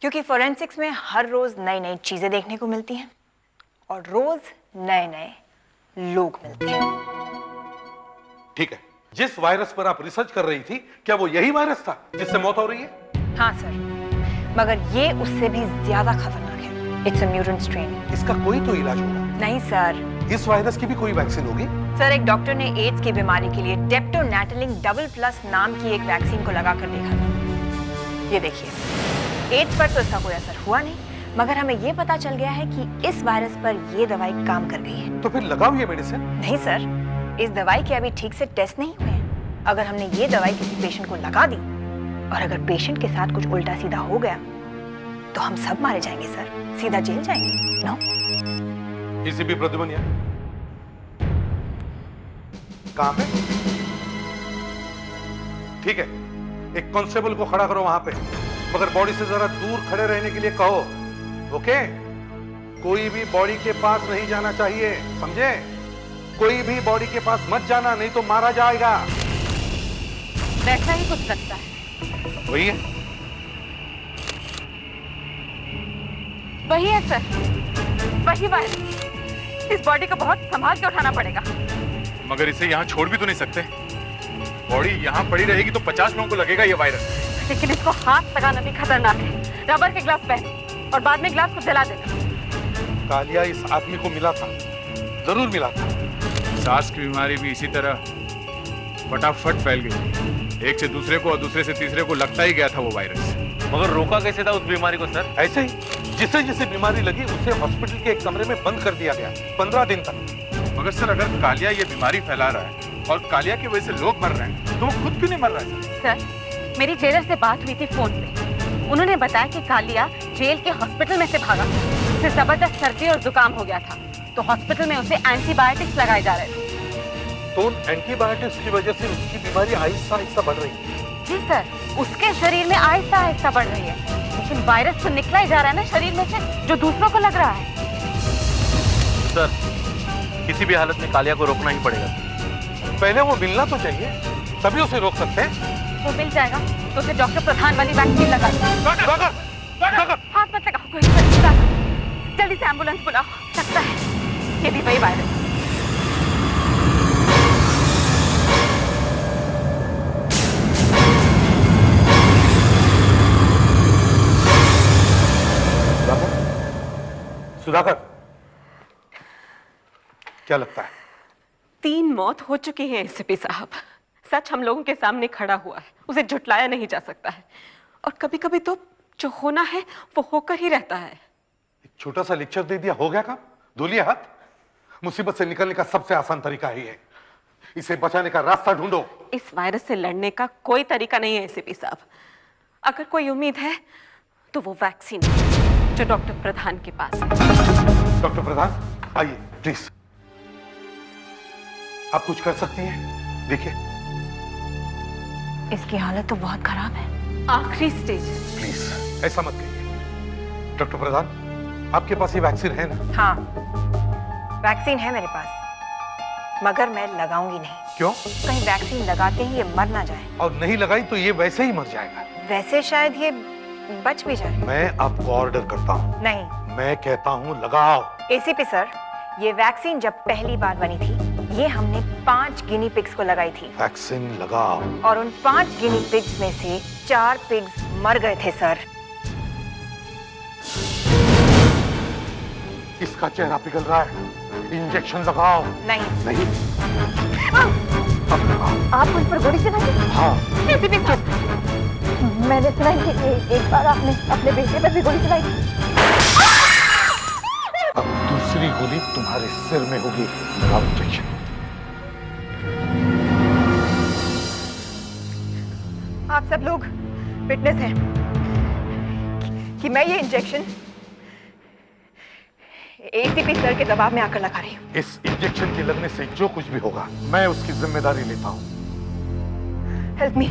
[SPEAKER 12] क्योंकि फोरेंसिक्स में हर रोज नई नई चीजें देखने को मिलती हैं और रोज नए नए लोग मिलते हैं।
[SPEAKER 3] ठीक है, जिस वायरस पर आप रिसर्च कर रही थी, क्या वो यही वायरस था जिससे मौत हो रही है?
[SPEAKER 12] हाँ सर, मगर ये उससे भी ज्यादा खतरनाक है। It's a mutant strain.
[SPEAKER 3] इसका कोई तो इलाज होगा।
[SPEAKER 12] नहीं सर।
[SPEAKER 3] इस वायरस की भी कोई वैक्सीन होगी?
[SPEAKER 12] सर, एक डॉक्टर ने एड्स की बीमारी के लिए डेप्टोनैटलिंग डबल प्लस नाम की एक वैक्सीन को लगाकर देखा था। ये देखिए, एड्स पर तो इसका कोई असर हुआ नहीं, मगर हमें ये पता चल गया है कि इस वायरस पर ये दवाई काम कर गई है।
[SPEAKER 3] तो फिर लगाओ ये मेडिसिन।
[SPEAKER 12] नहीं सर, इस दवाई के अभी ठीक से टेस्ट नहीं हुए हैं। अगर हमने ये दवाई किसी पेशेंट को लगा दी और अगर पेशेंट के साथ कुछ उल्टा सीधा हो गया तो हम सब मारे जाएंगे सर, सीधा जेल जाएंगे। नो?
[SPEAKER 3] एसीपी प्रद्युमन कहाँ पे? ठीक है, एक कांस्टेबल को खड़ा करो वहां पे, मगर बॉडी से जरा दूर खड़े रहने के लिए कहो। ओके? कोई भी बॉडी के पास नहीं जाना चाहिए, समझे? कोई भी बॉडी के पास मत जाना, नहीं तो मारा जाएगा।
[SPEAKER 2] वैसा ही कुछ लगता है।
[SPEAKER 3] वही है?
[SPEAKER 2] वही है सर, वही वायरस। इस बॉडी को बहुत संभाल के उठाना पड़ेगा।
[SPEAKER 6] मगर इसे यहाँ छोड़ भी तो नहीं सकते। बॉडी यहाँ पड़ी रहेगी तो 50 लोगों को लगेगा ये वायरस।
[SPEAKER 2] लेकिन इसको हाथ लगाना भी खतरनाक है। रबर के ग्लव्स पहन और बाद में ग्लव्स को जला देना।
[SPEAKER 3] कालिया इस आदमी को मिला था, जरूर मिला था।
[SPEAKER 6] सांस की बीमारी भी इसी तरह फटाफट फैल गई। एक से दूसरे को और दूसरे से तीसरे को लगता ही गया था वो वायरस।
[SPEAKER 5] मगर रोका कैसे था उस बीमारी को सर?
[SPEAKER 3] ऐसे ही, जिसे जिसे बीमारी लगी उसे हॉस्पिटल के एक कमरे में बंद कर दिया गया 15 दिन तक।
[SPEAKER 6] मगर सर, अगर कालिया ये बीमारी फैला रहा है और कालिया की वजह से लोग मर रहे हैं, तो वो खुद क्यों नहीं मर रहा है?
[SPEAKER 2] सर, मेरी जेलर से बात हुई थी फोन पे। उन्होंने बताया कि कालिया जेल के हॉस्पिटल में से भागा। उसे जबरदस्त सर्दी और जुकाम हो गया था, तो हॉस्पिटल में उसे एंटीबायोटिक्स लगाए जा रहे थे।
[SPEAKER 3] तो एंटीबायोटिक्स की वजह से उसकी बीमारी आहिस्ता आहिस्ता बढ़ रही है?
[SPEAKER 2] जी सर, उसके शरीर में आहिस्ता आहिस्ता बढ़ रही है, लेकिन वायरस तो निकला ही जा रहा है ना शरीर में से, जो दूसरों को लग रहा है।
[SPEAKER 5] सर, किसी भी हालत में कालिया को रोकना ही पड़ेगा।
[SPEAKER 3] पहले वो मिलना तो चाहिए, तभी उसे रोक सकते हैं।
[SPEAKER 2] वो मिल जाएगा तो उसे डॉक्टर प्रधान वाली वैक्सीन लगा दो। हाथ मत लगाओ, कोई जल्दी से एम्बुलेंस बुलाओ। लगता है ये भी वही वायरस।
[SPEAKER 3] सुधाकर, क्या लगता है?
[SPEAKER 2] 3 मौत हो चुकी है एसीपी साहब। सच हम लोगों के सामने खड़ा हुआ है, उसे झुटलाया नहीं जा सकता है। और कभी कभी तो जो होना है वो होकर ही रहता है।
[SPEAKER 3] एक छोटा सा लेक्चर दे दिया, हो गया काम? धो लिया हाथ? मुसीबत से निकलने का सबसे आसान तरीका है ये। इसे बचाने का रास्ता ढूंढो।
[SPEAKER 2] इस वायरस से लड़ने का कोई तरीका नहीं है एसीपी साहब। अगर कोई उम्मीद है तो वो वैक्सीन जो डॉक्टर प्रधान के पास है।
[SPEAKER 3] डॉक्टर प्रधान, आइए प्लीज। आप कुछ कर सकती हैं? देखिए,
[SPEAKER 12] इसकी हालत तो बहुत खराब है,
[SPEAKER 2] आखिरी स्टेज।
[SPEAKER 3] प्लीज ऐसा मत कहिए। डॉक्टर प्रधान, आपके पास ये वैक्सीन है ना?
[SPEAKER 12] हाँ, वैक्सीन है मेरे पास, मगर मैं लगाऊंगी नहीं।
[SPEAKER 3] क्यों?
[SPEAKER 12] कहीं वैक्सीन लगाते ही ये मर ना जाए।
[SPEAKER 3] और नहीं लगाई तो ये वैसे ही मर जाएगा।
[SPEAKER 12] वैसे शायद ये बच भी जाए।
[SPEAKER 3] मैं आपको ऑर्डर करता हूँ।
[SPEAKER 12] नहीं,
[SPEAKER 3] मैं कहता हूँ लगाओ।
[SPEAKER 12] एसीपी सर, ये वैक्सीन जब पहली बार बनी थी, ये हमने 5 गिनी पिग्स को लगाई थी।
[SPEAKER 3] वैक्सीन लगाओ।
[SPEAKER 12] और उन 5 गिनी पिग्स में से 4 पिग्स मर गए थे सर।
[SPEAKER 3] इसका चेहरा पिघल रहा है, इंजेक्शन लगाओ।
[SPEAKER 12] नहीं।
[SPEAKER 3] नहीं?
[SPEAKER 15] आप उन पर गोली चलाएंगे?
[SPEAKER 7] हाँ।
[SPEAKER 15] एसीपी साहब, मैंने सुना है कि एक बार आपने अपने बेटे पर भी गोली चलाई थी।
[SPEAKER 9] अब दूसरी गोली तुम्हारे सिर में होगी। इंजेक्शन।
[SPEAKER 12] आप सब लोग विटनेस हैं कि मैं ये इंजेक्शन एसीपी सर के दबाव में आकर लगा रही हूँ।
[SPEAKER 9] इस इंजेक्शन के लगने से जो कुछ भी होगा मैं उसकी जिम्मेदारी लेता हूँ।
[SPEAKER 12] Help me.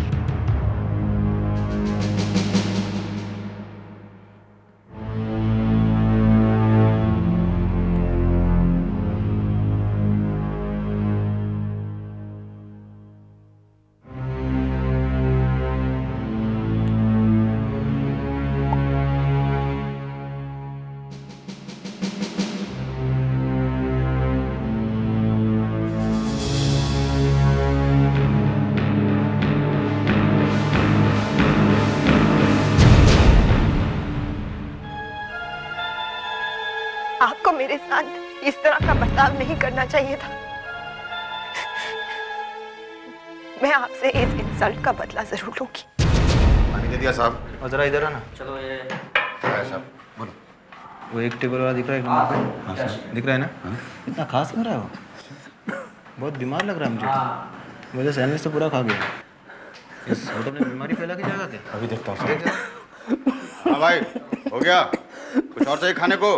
[SPEAKER 12] आपको मेरे साथ इस तरह का बर्ताव नहीं करना चाहिए था। मैं आपसे इस इंसल्ट का बदला जरूर लूंगी।
[SPEAKER 9] पानी दे दिया साहब।
[SPEAKER 16] और जरा इधर आना।
[SPEAKER 17] चलो ये
[SPEAKER 9] साहब बोलो।
[SPEAKER 16] वो एक टेबल वाला दिख रहा है नंबर पे? हाँ सर दिख रहा है ना? इतना खास लग रहा है वो, बहुत बीमार लग रहा है मुझे तो। मुझे सैंडविच तो पूरा खा गया। इस होटल में बीमारी फैला के जाएगा क्या? अभी देखता हूँ।
[SPEAKER 18] हाँ भाई हो गया, कुछ और चाहिए खाने को?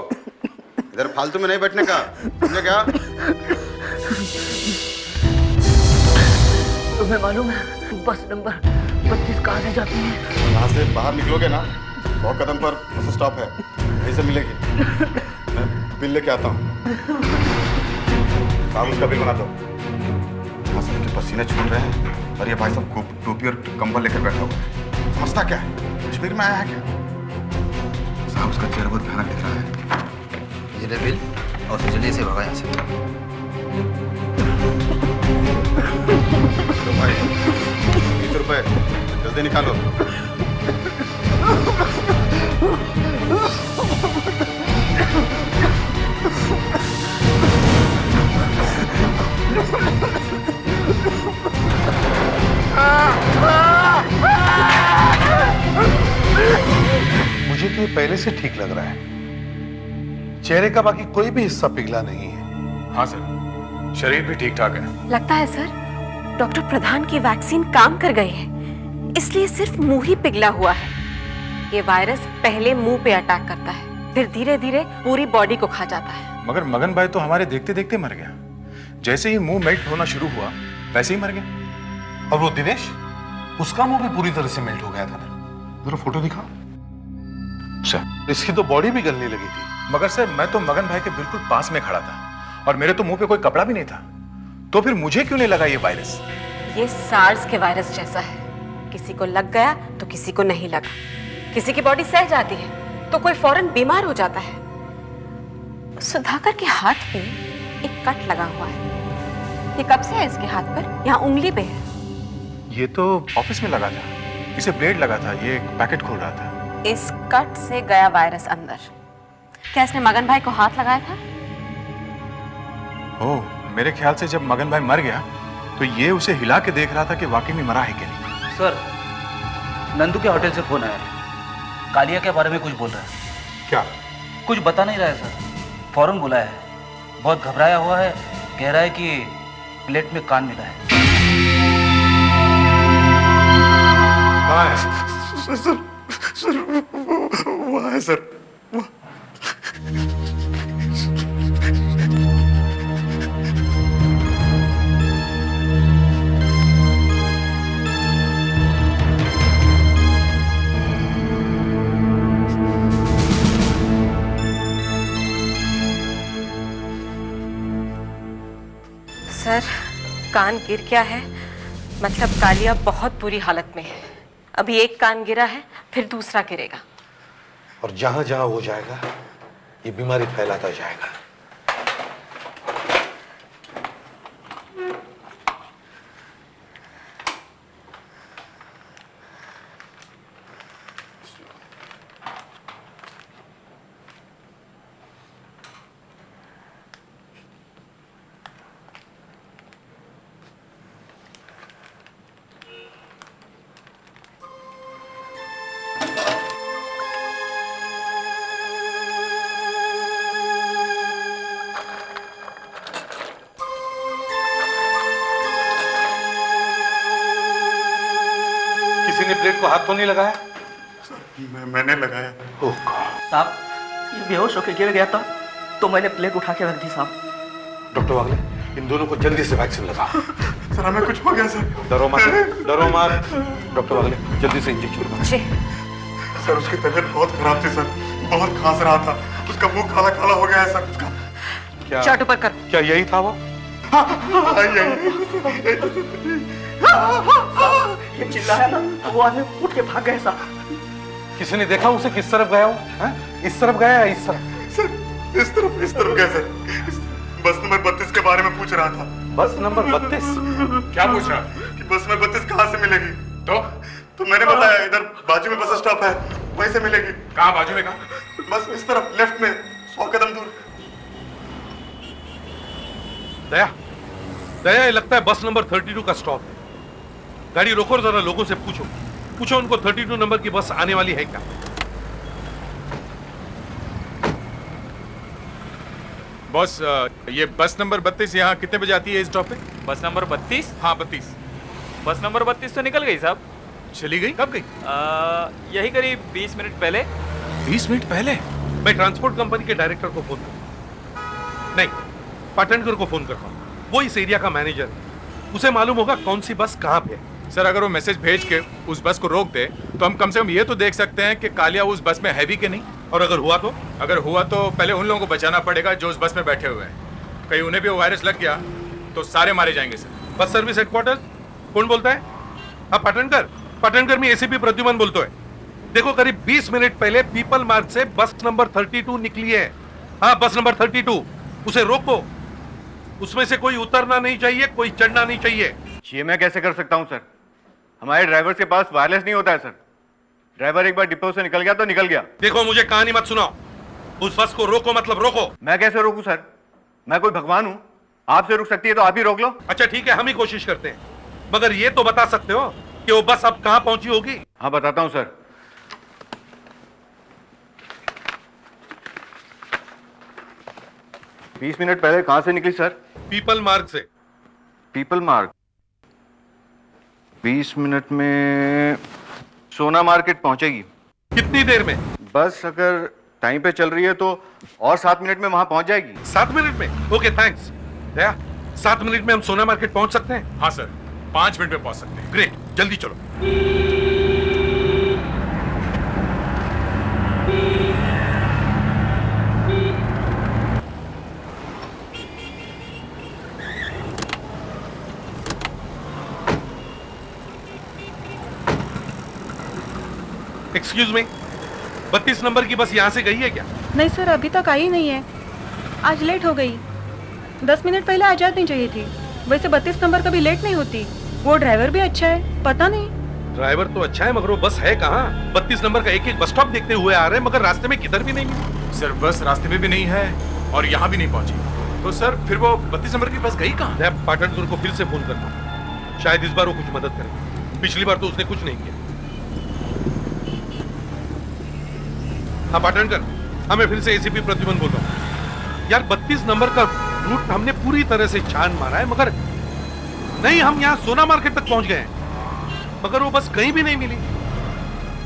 [SPEAKER 18] इधर फालतू में नहीं बैठने का, समझे क्या?
[SPEAKER 13] तुम्हें मालूम है बस नंबर 32 कहाँ से जाती है?
[SPEAKER 18] यहाँ से बाहर निकलोगे ना 100 कदम पर बस स्टॉप है, वहीं से मिलेगी। मैं बिल लेके आता हूँ। साहब उसका बिल बना दो। मौसम के पसीने छूट रहे हैं और ये भाई साहब टोपी और कंबल लेकर बैठा हुआ है। समझता क्या है, कश्मीर में आया है क्या? साहब उसका चेहरा बहुत भयानक दिख रहा है।
[SPEAKER 16] ये ले बिल और जल्दी से भगा यहाँ से।
[SPEAKER 18] तो भाई 20 रुपए जल्दी निकालो।
[SPEAKER 9] मुझे तो ये पहले से ठीक लग रहा है। चेहरे का बाकी कोई भी हिस्सा पिघला नहीं है।
[SPEAKER 6] हाँ सर, शरीर भी ठीक ठाक है।
[SPEAKER 2] लगता है सर डॉक्टर प्रधान की वैक्सीन काम कर गई है, इसलिए सिर्फ मुंह ही पिघला हुआ है। ये वायरस पहले मुंह पे अटैक करता है, फिर धीरे धीरे पूरी बॉडी को खा जाता है।
[SPEAKER 6] मगर मगन भाई तो हमारे देखते देखते मर गया। जैसे ही मुंह मेल्ट होना शुरू हुआ वैसे ही मर गया।
[SPEAKER 9] और वो दिनेश, उसका मुंह भी पूरी तरह से मेल्ट हो गया था ना। जरा फोटो दिखाओ। सर इसकी तो बॉडी भी गलने लगी थी।
[SPEAKER 6] मगर सर मैं तो मगन भाई के बिल्कुल पास में खड़ा था और मेरे तो मुंह पे कोई कपड़ा भी नहीं था, तो फिर मुझे क्यों नहीं लगा ये वायरस?
[SPEAKER 2] ये सार्स के वायरस जैसा है, किसी को लग गया तो किसी को नहीं लगा। किसी की बॉडी सह जाती है तो कोई फौरन बीमार हो जाता है। सुधाकर के हाथ पे एक कट लगा हुआ है। ये कब से है इसके हाथ पर? यहाँ उंगली पे है।
[SPEAKER 6] ये तो ऑफिस में लगा था, इसे ब्लेड लगा था, ये एक पैकेट खोल रहा था।
[SPEAKER 2] इस कट से गया वायरस अंदर। क्या इसने मगन भाई को हाथ लगाया था?
[SPEAKER 6] ओह, मेरे ख्याल से जब मगन भाई मर गया तो ये उसे हिला के देख रहा था कि वाकई में मरा है कि नहीं।
[SPEAKER 17] सर, नंदू के होटल से फोन आया, कालिया के बारे में कुछ बोल रहा है।
[SPEAKER 6] क्या?
[SPEAKER 17] कुछ बता नहीं रहा है सर, फौरन बुलाया है। बहुत घबराया हुआ है, कह रहा है कि प्लेट में कान मिला है।
[SPEAKER 9] कहाँ है? सर वहाँ है सर।
[SPEAKER 2] सर कान गिर गया है, मतलब कालिया बहुत बुरी हालत में है। अभी एक कान गिरा है, फिर दूसरा गिरेगा।
[SPEAKER 9] और जहां जहां हो जाएगा ये बीमारी फैलाता जाएगा।
[SPEAKER 3] किसी ने प्लेट को हाथ तो नहीं लगाया?
[SPEAKER 9] मैंने लगाया।
[SPEAKER 13] साहब ये बेहोश होकर गिर गया था तो मैंने प्लेट उठा के रख दी साहब।
[SPEAKER 3] डॉक्टर वागले, इन दोनों को जल्दी से वैक्सीन लगा।
[SPEAKER 9] सर हमें कुछ हो गया सर।
[SPEAKER 3] डरो मत, डरो मत। डॉक्टर वागले, जल्दी से इंजेक्शन लगा।
[SPEAKER 9] सर उसकी तबीयत बहुत खराब थी सर, बहुत खांस रहा था, उसका मुंह काला काला हो गया है सर उसका।
[SPEAKER 3] क्या
[SPEAKER 2] शर्ट ऊपर कर।
[SPEAKER 3] क्या यही था वो?
[SPEAKER 13] ये चिल्लाया ना वो आदमी उठ के भाग गए साहब।
[SPEAKER 3] किसी ने देखा उसे किस तरफ गया हो? इस तरफ गया या इस तरफ?
[SPEAKER 9] सर इस तरफ गया सर। बस नंबर 32 के बारे में पूछ रहा था।
[SPEAKER 3] बस नंबर 32?
[SPEAKER 6] क्या पूछ रहा?
[SPEAKER 9] कि बस नंबर 32 कहाँ से मिलेगी? तो मैंने बताया इधर बाजू में बस स्टॉप है, वहीं से मिलेगी।
[SPEAKER 6] कहाँ बाजू में? कहाँ?
[SPEAKER 9] बस इस तरफ लेफ्ट में 100 कदम दूर।
[SPEAKER 3] दया, दया, ये लगता है बस नंबर 32 का स्टॉप है। गाड़ी रोको और जरा लोगों से पूछो, पूछो उनको 32 नंबर की बस आने वाली है क्या?
[SPEAKER 6] बॉस, ये बस नंबर 32 यहाँ कितने बजे आती है इस स्टॉप पे?
[SPEAKER 19] बस नंबर 32?
[SPEAKER 6] हाँ 32।
[SPEAKER 19] बस नंबर 32 तो निकल गई साहब।
[SPEAKER 6] चली गई? कब गई?
[SPEAKER 19] यही करीब 20 मिनट पहले।
[SPEAKER 6] 20 मिनट पहले?
[SPEAKER 3] मैं ट्रांसपोर्ट कंपनी के डायरेक्टर को फोन करता, नहीं पाटनकर को फोन करता हूँ, वो इस एरिया का मैनेजर है, उसे मालूम होगा कौन सी बस कहाँ पे है।
[SPEAKER 6] सर अगर वो मैसेज भेज के उस बस को रोक दे तो हम कम से कम ये तो देख सकते हैं कि कालिया उस बस में है भी कि नहीं।
[SPEAKER 3] और अगर हुआ तो?
[SPEAKER 6] अगर हुआ तो पहले उन लोगों को बचाना पड़ेगा जो उस बस में बैठे हुए हैं। कहीं उन्हें भी वो वायरस लग गया तो सारे मारे जाएंगे सर।
[SPEAKER 3] बस सर्विस हेडक्वार्टर, कौन बोलता है? हाँ पाटनकर, पाटनकर में एसीपी प्रद्युमन बोलते है। देखो करीब 20 मिनट पहले पीपल मार्ग से बस नंबर 32 निकली है। हाँ बस नंबर 32, उसे रोको, उसमें से कोई उतरना नहीं चाहिए, कोई चढ़ना नहीं चाहिए।
[SPEAKER 20] ये मैं कैसे कर सकता हूं सर? हमारे ड्राइवर के पास वायरलेस नहीं होता है सर। ड्राइवर एक बार डिपो से निकल गया तो निकल गया।
[SPEAKER 3] देखो मुझे कहानी मत सुनाओ, उस बस को रोको मतलब रोको।
[SPEAKER 20] मैं कैसे रोकूं सर? मैं कोई भगवान हूं? आपसे रुक सकती है तो आप ही रोक लो।
[SPEAKER 3] अच्छा ठीक है, हम ही कोशिश करते हैं, मगर ये तो बता सकते हो कि वो बस अब कहां पहुंची होगी?
[SPEAKER 20] हाँ बताता हूं सर। बीस मिनट पहले कहां से निकली सर?
[SPEAKER 3] पीपल मार्ग से।
[SPEAKER 20] पीपल मार्ग 20 मिनट में सोना मार्केट पहुंचेगी।
[SPEAKER 3] कितनी देर में?
[SPEAKER 20] बस अगर टाइम पे चल रही है तो और 7 मिनट में वहां पहुंच जाएगी।
[SPEAKER 3] 7 मिनट में? Okay thanks. दया, 7 मिनट में हम सोना मार्केट पहुंच सकते हैं?
[SPEAKER 6] हाँ सर, 5 मिनट में पहुंच सकते हैं।
[SPEAKER 3] ग्रेट, जल्दी चलो। एक्सक्यूज मी, 32 नंबर की बस यहाँ से गई है क्या?
[SPEAKER 21] नहीं सर, अभी तक आई नहीं है, आज लेट हो गई। 10 मिनट पहले आ जानी चाहिए थी। वैसे 32 नंबर कभी लेट नहीं होती। वो ड्राइवर भी अच्छा है, पता नहीं।
[SPEAKER 3] ड्राइवर तो अच्छा है मगर वो बस है कहाँ? 32 नंबर का एक एक बस स्टॉप देखते हुए आ रहे हैं, मगर रास्ते में किधर भी नहीं मिली।
[SPEAKER 6] सर बस रास्ते में भी नहीं है और यहाँ भी नहीं पहुंची, तो सर फिर वो 32 नंबर की बस गई कहाँ?
[SPEAKER 3] मैं पाटनपुर को फिर से फोन करता हूँ, शायद इस बार वो कुछ मदद करे। पिछली बार तो उसने कुछ नहीं किया। हाँ पाटनकर, हाँ मैं फिर से एसीपी प्रद्युमन बोल रहा हूँ। यार 32 नंबर का रूट हमने पूरी तरह से छान मारा है, मगर नहीं, हम यहाँ सोना मार्केट तक पहुंच गए हैं, मगर वो बस कहीं भी नहीं मिली।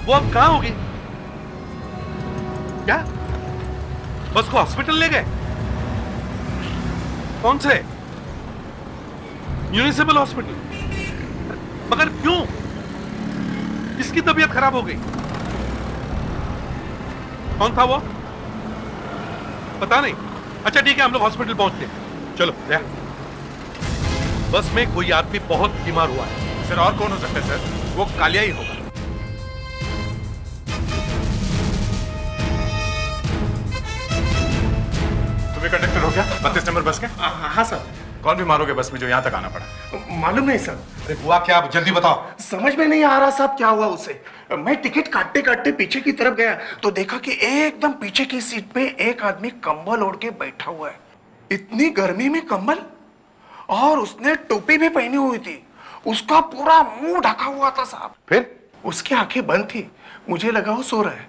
[SPEAKER 3] वो अब कहाँ होगी? क्या बस को हॉस्पिटल ले गए? कौन से? Municipal hospital? मगर क्यों? किसकी तबीयत खराब हो गई? कौन था वो? पता नहीं। अच्छा ठीक है, हम लोग हॉस्पिटल पहुंचते हैं। चलो या। बस में कोई आदमी बहुत बीमार हुआ है।
[SPEAKER 6] सर और कौन हो सकता है सर? वो कालिया ही होगा। तुम्हें कंडक्टर हो क्या 32 नंबर बस के?
[SPEAKER 9] हाँ सर।
[SPEAKER 6] कौन बीमार हो गया बस में जो यहाँ तक आना पड़ा?
[SPEAKER 9] मालूम नहीं सर।
[SPEAKER 3] अरे हुआ क्या, जल्दी बताओ।
[SPEAKER 9] समझ में नहीं आ रहा साहब क्या हुआ उसे। मैं टिकट काटते काटते पीछे की तरफ गया तो देखा कि एकदम पीछे की सीट पे एक आदमी कंबल ओढ़ के बैठा हुआ है। इतनी गर्मी में कंबल, और उसने टोपी भी पहनी हुई थी। उसका पूरा मुंह ढका हुआ था साहब।
[SPEAKER 3] फिर
[SPEAKER 9] उसकी आंखें बंद थी, मुझे लगा वो सो रहा है।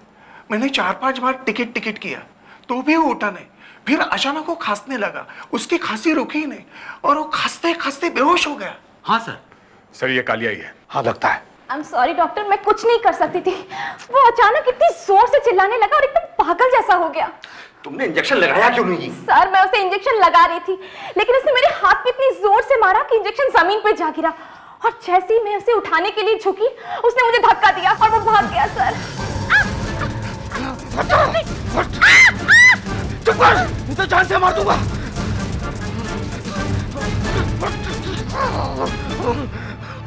[SPEAKER 9] मैंने 4-5 बार टिकट किया तो भी वो उठा नहीं। फिर अचानक वो खांसने लगा, उसकी खांसी रुकी ही नहीं और वो खांसते खांसते बेहोश हो गया।
[SPEAKER 6] हाँ सर। सर ये कालिया ही है।
[SPEAKER 3] हाँ लगता है।
[SPEAKER 8] आई एम सॉरी डॉक्टर, मैं कुछ नहीं कर सकती थी। वो अचानक इतनी जोर से चिल्लाने लगा और एकदम पागल जैसा हो गया।
[SPEAKER 18] तुमने इंजेक्शन लगाया क्यों नहीं?
[SPEAKER 8] सर मैं उसे इंजेक्शन लगा रही थी, लेकिन उसने मेरे हाथ पे इतनी जोर से मारा कि इंजेक्शन जमीन पे जा गिरा, और जैसे ही मैं उसे उठाने के लिए झुकी, उसने मुझे धक्का दिया और वो भाग गया। सर
[SPEAKER 18] चुप कर, नहीं तो जान से मार दूंगा।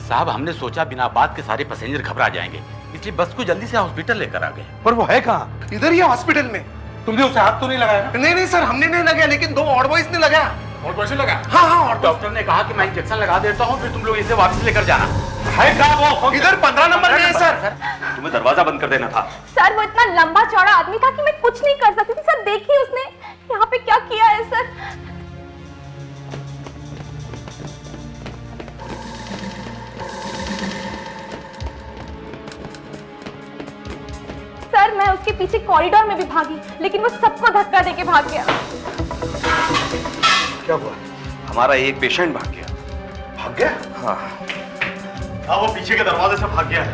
[SPEAKER 22] साहब हमने सोचा बिना बात के सारे पैसेंजर घबरा जाएंगे, इसलिए बस को जल्दी से हॉस्पिटल लेकर आ गए।
[SPEAKER 9] पर वो है कहाँ? इधर ही हॉस्पिटल में।
[SPEAKER 6] तुमने उसे हाथ तो नहीं लगाया ना?
[SPEAKER 9] नहीं नहीं सर, हमने नहीं लगाया, लेकिन 2 और बॉयज ने लगाया।
[SPEAKER 6] और बॉयज ने लगाया?
[SPEAKER 9] हाँ हाँ। और
[SPEAKER 22] डॉक्टर ने कहा कि मैं इंजेक्शन लगा देता हूँ, फिर तुम लोग इसे वापस लेकर जाना।
[SPEAKER 6] है कहाँ वो?
[SPEAKER 9] इधर 15 नंबर में है सर।
[SPEAKER 22] तुम्हें दरवाजा बंद कर देना था।
[SPEAKER 8] सर वो इतना लंबा चौड़ा आदमी था कि मैं कुछ नहीं कर सकती थी। सर देखिए उसने यहाँ पे क्या किया है। सर सर मैं उसके पीछे कॉरिडोर में भी भागी, लेकिन वो सबको धक्का देके भाग गया।
[SPEAKER 18] क्या हुआ?
[SPEAKER 22] हमारा एक पेशेंट भाग गया।
[SPEAKER 18] भाग गया?
[SPEAKER 22] हाँ।
[SPEAKER 18] वो पीछे के दरवाजे से भाग गया है।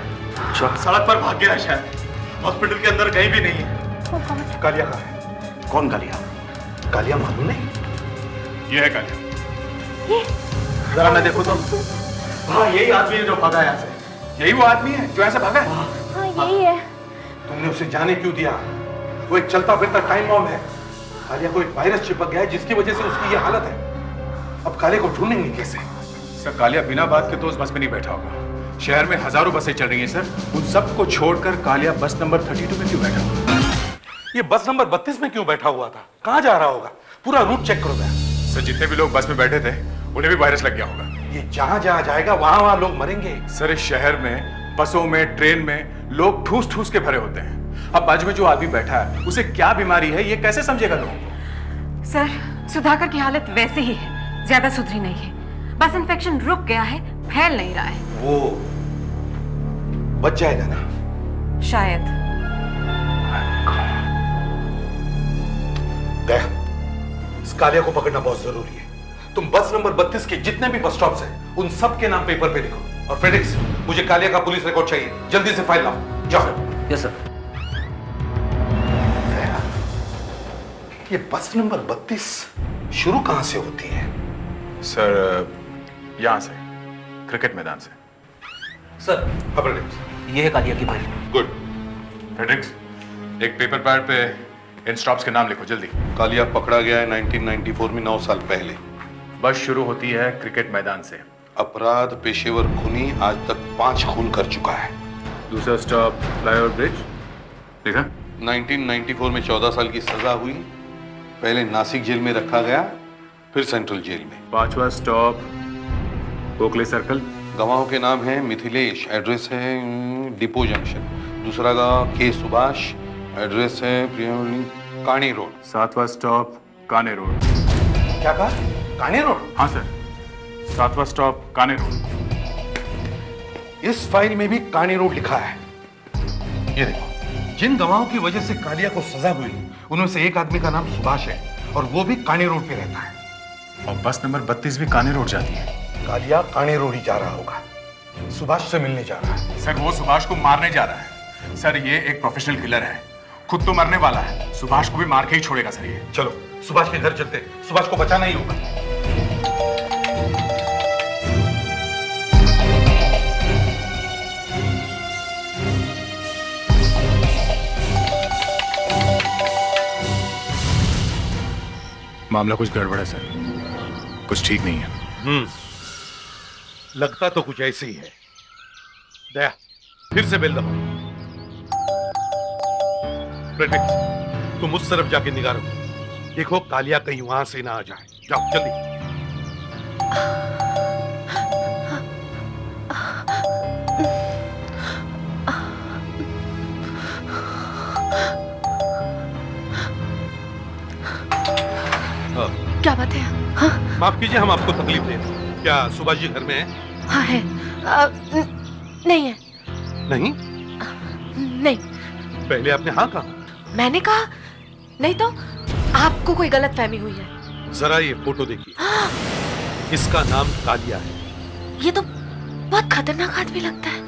[SPEAKER 18] सड़क पर भाग गया है शायद। हॉस्पिटल के अंदर कहीं भी नहीं है। कालिया कहाँ है?
[SPEAKER 22] कौन कालिया?
[SPEAKER 18] कालिया मालूम नहीं?
[SPEAKER 6] ये है कालिया।
[SPEAKER 8] ये?
[SPEAKER 18] जरा मैं देखूं तो। हाँ यही आदमी है जो भागा यहाँ से।
[SPEAKER 6] यही वो आदमी है जो ऐसे भागा है?
[SPEAKER 8] हाँ यही है।
[SPEAKER 18] तुमने उसे जाने क्यों दिया? वो एक चलता फिरता टाइम बॉम्ब है। कालिया को एक वायरस चिपक गया है जिसकी वजह से उसकी ये हालत है। अब कालिया को ढूंढेंगे कैसे?
[SPEAKER 6] सर कालिया बिना बात के तो उस बस में नहीं बैठा होगा। शहर में हजारों बसें चल रही हैं सर, उन सबको छोड़कर कालिया बस नंबर 32 में क्यों बैठा हुआ?
[SPEAKER 18] ये बस नंबर 32 में क्यों बैठा हुआ था? कहाँ जा रहा होगा? पूरा रूट चेक करो गया।
[SPEAKER 6] सर जितने भी लोग बस में बैठे थे उन्हें भी वायरस लग गया होगा।
[SPEAKER 18] ये जहां जहां जाएगा वहां वहां लोग मरेंगे।
[SPEAKER 6] सर इस शहर में बसों में ट्रेन में लोग ठूस ठूस के भरे होते हैं। अब बाजू में जो आदमी बैठा है उसे क्या बीमारी है ये कैसे समझेगा लोग?
[SPEAKER 2] सर सुधाकर की हालत वैसे ही है, ज्यादा सुधरी नहीं है। बस इन्फेक्शन रुक गया है, फैल नहीं रहा है।
[SPEAKER 18] वो बच जाएगा ना?
[SPEAKER 2] शायद।
[SPEAKER 18] इस कालिया को पकड़ना बहुत जरूरी है। तुम बस नंबर 32 के जितने भी बस स्टॉप्स हैं उन सब के नाम पेपर पे लिखो। और फेडेक्स, मुझे कालिया का पुलिस रिकॉर्ड चाहिए। जल्दी से फाइल लाओ। जाओ।
[SPEAKER 17] Yes sir.
[SPEAKER 18] ये बस नंबर 32 शुरू कहां से होती है?
[SPEAKER 6] सर यहां से, क्रिकेट मैदान से।
[SPEAKER 17] सर ये है कालिया की फाइल।
[SPEAKER 6] गुड। फेडेक्स, एक पेपर पैड पे इन स्टॉप्स के नाम लिखो जल्दी।
[SPEAKER 18] कालिया पकड़ा गया है 1994 में, 9 साल पहले।
[SPEAKER 6] बस शुरू होती है क्रिकेट मैदान से।
[SPEAKER 18] अपराध पेशेवर खूनी, आज तक 5 खून कर चुका है।
[SPEAKER 6] दूसरा स्टॉप फ्लाईओवर ब्रिज। लिखा?
[SPEAKER 18] 1994 में 14 साल की सजा हुई। पहले नासिक जेल में रखा गया, फिर सेंट्रल जेल में।
[SPEAKER 6] 5वां स्टॉप ओकले सर्कल।
[SPEAKER 18] गवाहों के नाम है मिथिलेश, एड्रेस है डिपो जंक्शन। दूसरा गांव के सुभाष, एड्रेस है कानी रोड।
[SPEAKER 6] 7वां स्टॉप काने रोड।
[SPEAKER 18] क्या कहा? कानी रोड?
[SPEAKER 6] हाँ सर, 7वां स्टॉप काने रोड।
[SPEAKER 18] इस फाइल में भी कानी रोड लिखा है। ये देखो, जिन गवाहों की वजह से कालिया को सजा हुई उनमें से एक आदमी का नाम सुभाष है और वो भी कानी रोड पे रहता है।
[SPEAKER 6] और बस नंबर 32 भी काने रोड जाती है।
[SPEAKER 18] कालिया कानी रोड ही जा रहा होगा। सुभाष से मिलने जा रहा है।
[SPEAKER 6] सर वो सुभाष को मारने जा रहा है। सर ये एक प्रोफेशनल किलर है, खुद तो मरने वाला है, सुभाष को भी मार के ही छोड़ेगा सर ये।
[SPEAKER 18] चलो सुभाष के घर चलते, सुभाष को बचाना ही होगा।
[SPEAKER 6] मामला कुछ गड़बड़ है सर, कुछ ठीक नहीं है।
[SPEAKER 18] लगता तो कुछ ऐसे ही है। दया, फिर से बेल दबाओ। फ्रेडरिक, तुम उस तरफ जाके निगाह रखो। देखो कालिया कहीं वहां से ना आ जाए। जाओ जल्दी।
[SPEAKER 15] क्या बात है? हाँ?
[SPEAKER 18] माफ कीजिए, हम आपको तकलीफ दे रहे हैं। क्या सुभाष जी घर में है?
[SPEAKER 15] हाँ है। नहीं है।
[SPEAKER 18] नहीं?
[SPEAKER 15] नहीं।
[SPEAKER 18] पहले आपने हाँ कहा।
[SPEAKER 15] मैंने कहा नहीं तो आपको कोई गलत फहमी हुई है।
[SPEAKER 18] जरा ये फोटो देखिए।
[SPEAKER 15] हाँ।
[SPEAKER 18] इसका नाम कालिया है।
[SPEAKER 15] ये तो बहुत खतरनाक आदमी लगता है।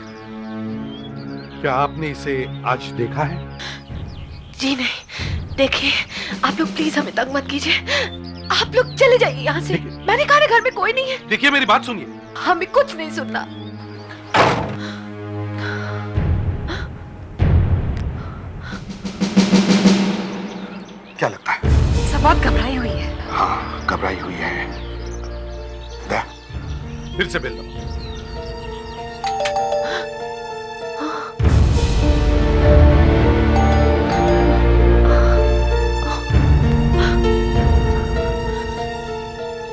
[SPEAKER 3] क्या आपने इसे आज देखा है?
[SPEAKER 4] जी नहीं। देखिए, आप लोग प्लीज हमें तंग मत कीजिए। आप लोग चले जाइए यहाँ से। मैंने कहा घर में कोई नहीं है।
[SPEAKER 3] देखिए मेरी बात सुनिए।
[SPEAKER 4] हमें कुछ नहीं सुनना।
[SPEAKER 18] क्या लगता है?
[SPEAKER 4] सब बहुत घबराई हुई है।
[SPEAKER 18] हाँ, घबराई हुई है। दया,
[SPEAKER 3] फिर से बेल दबाओ।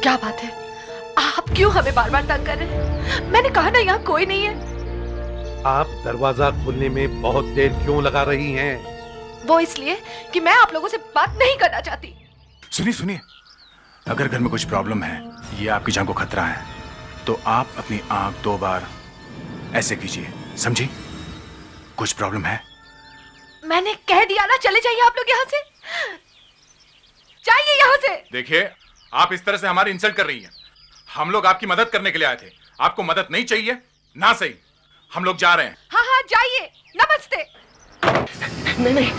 [SPEAKER 4] क्या बात है? आप क्यों हमें बार बार तंग कर रहे हैं? मैंने कहा ना यहाँ कोई नहीं है।
[SPEAKER 3] आप दरवाजा खोलने में बहुत देर क्यों लगा रही हैं?
[SPEAKER 4] वो इसलिए कि मैं आप लोगों से बात नहीं करना चाहती।
[SPEAKER 6] सुनिए सुनिए, अगर घर में कुछ प्रॉब्लम है, ये आपकी जान को खतरा है, तो आप अपनी आंख 2 बार ऐसे कीजिए, समझी? कुछ प्रॉब्लम है?
[SPEAKER 4] मैंने कह दिया ना, चले जाइए आप लोग यहाँ से। जाइए यहाँ से।
[SPEAKER 6] देखिए, आप इस तरह से हमारी इंसल्ट कर रही हैं। हम लोग आपकी मदद करने के लिए आए थे। आपको मदद नहीं चाहिए ना? सही, हम लोग जा रहे हैं।
[SPEAKER 4] हाँ हाँ जाइए। नमस्ते।
[SPEAKER 9] नहीं नहीं,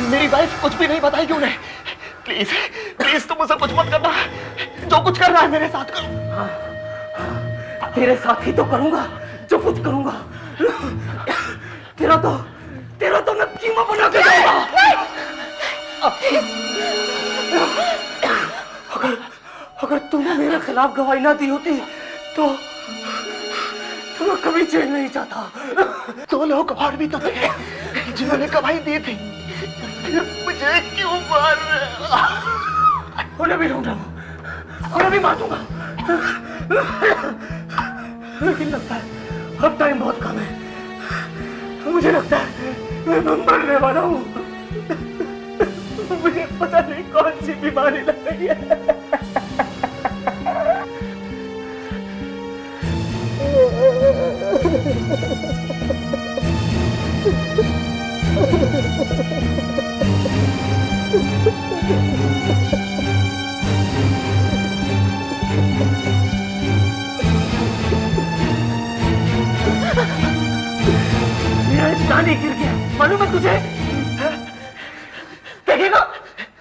[SPEAKER 9] मेरी वाइफ कुछ भी नहीं बताएगी उन्हें। प्लीज प्लीज तुम मुझसे कुछ मत करना। जो कुछ करना है मेरे साथ करो। तेरे साथ ही तो करूंगा जो कुछ करूंगा। तेरा तो मैं कीमा बना के दूंगा। अगर तूने मेरे खिलाफ गवाही ना दी होती तो मैं कभी जेल नहीं जाता। 2 लोग और भी तो थे जिन्होंने गवाही दी थी। मुझे क्यों मार रहे? उन्हें भी ढूंढ रहा हूं, उन्हें भी मार दूंगा। लेकिन लगता है अब टाइम बहुत कम है। मुझे लगता है मैं मरने वाला हूँ। मुझे पता नहीं कौन सी बीमारी लग गई है। मेरा नानी गिर गया, मालूम है तुझे? देखेगा?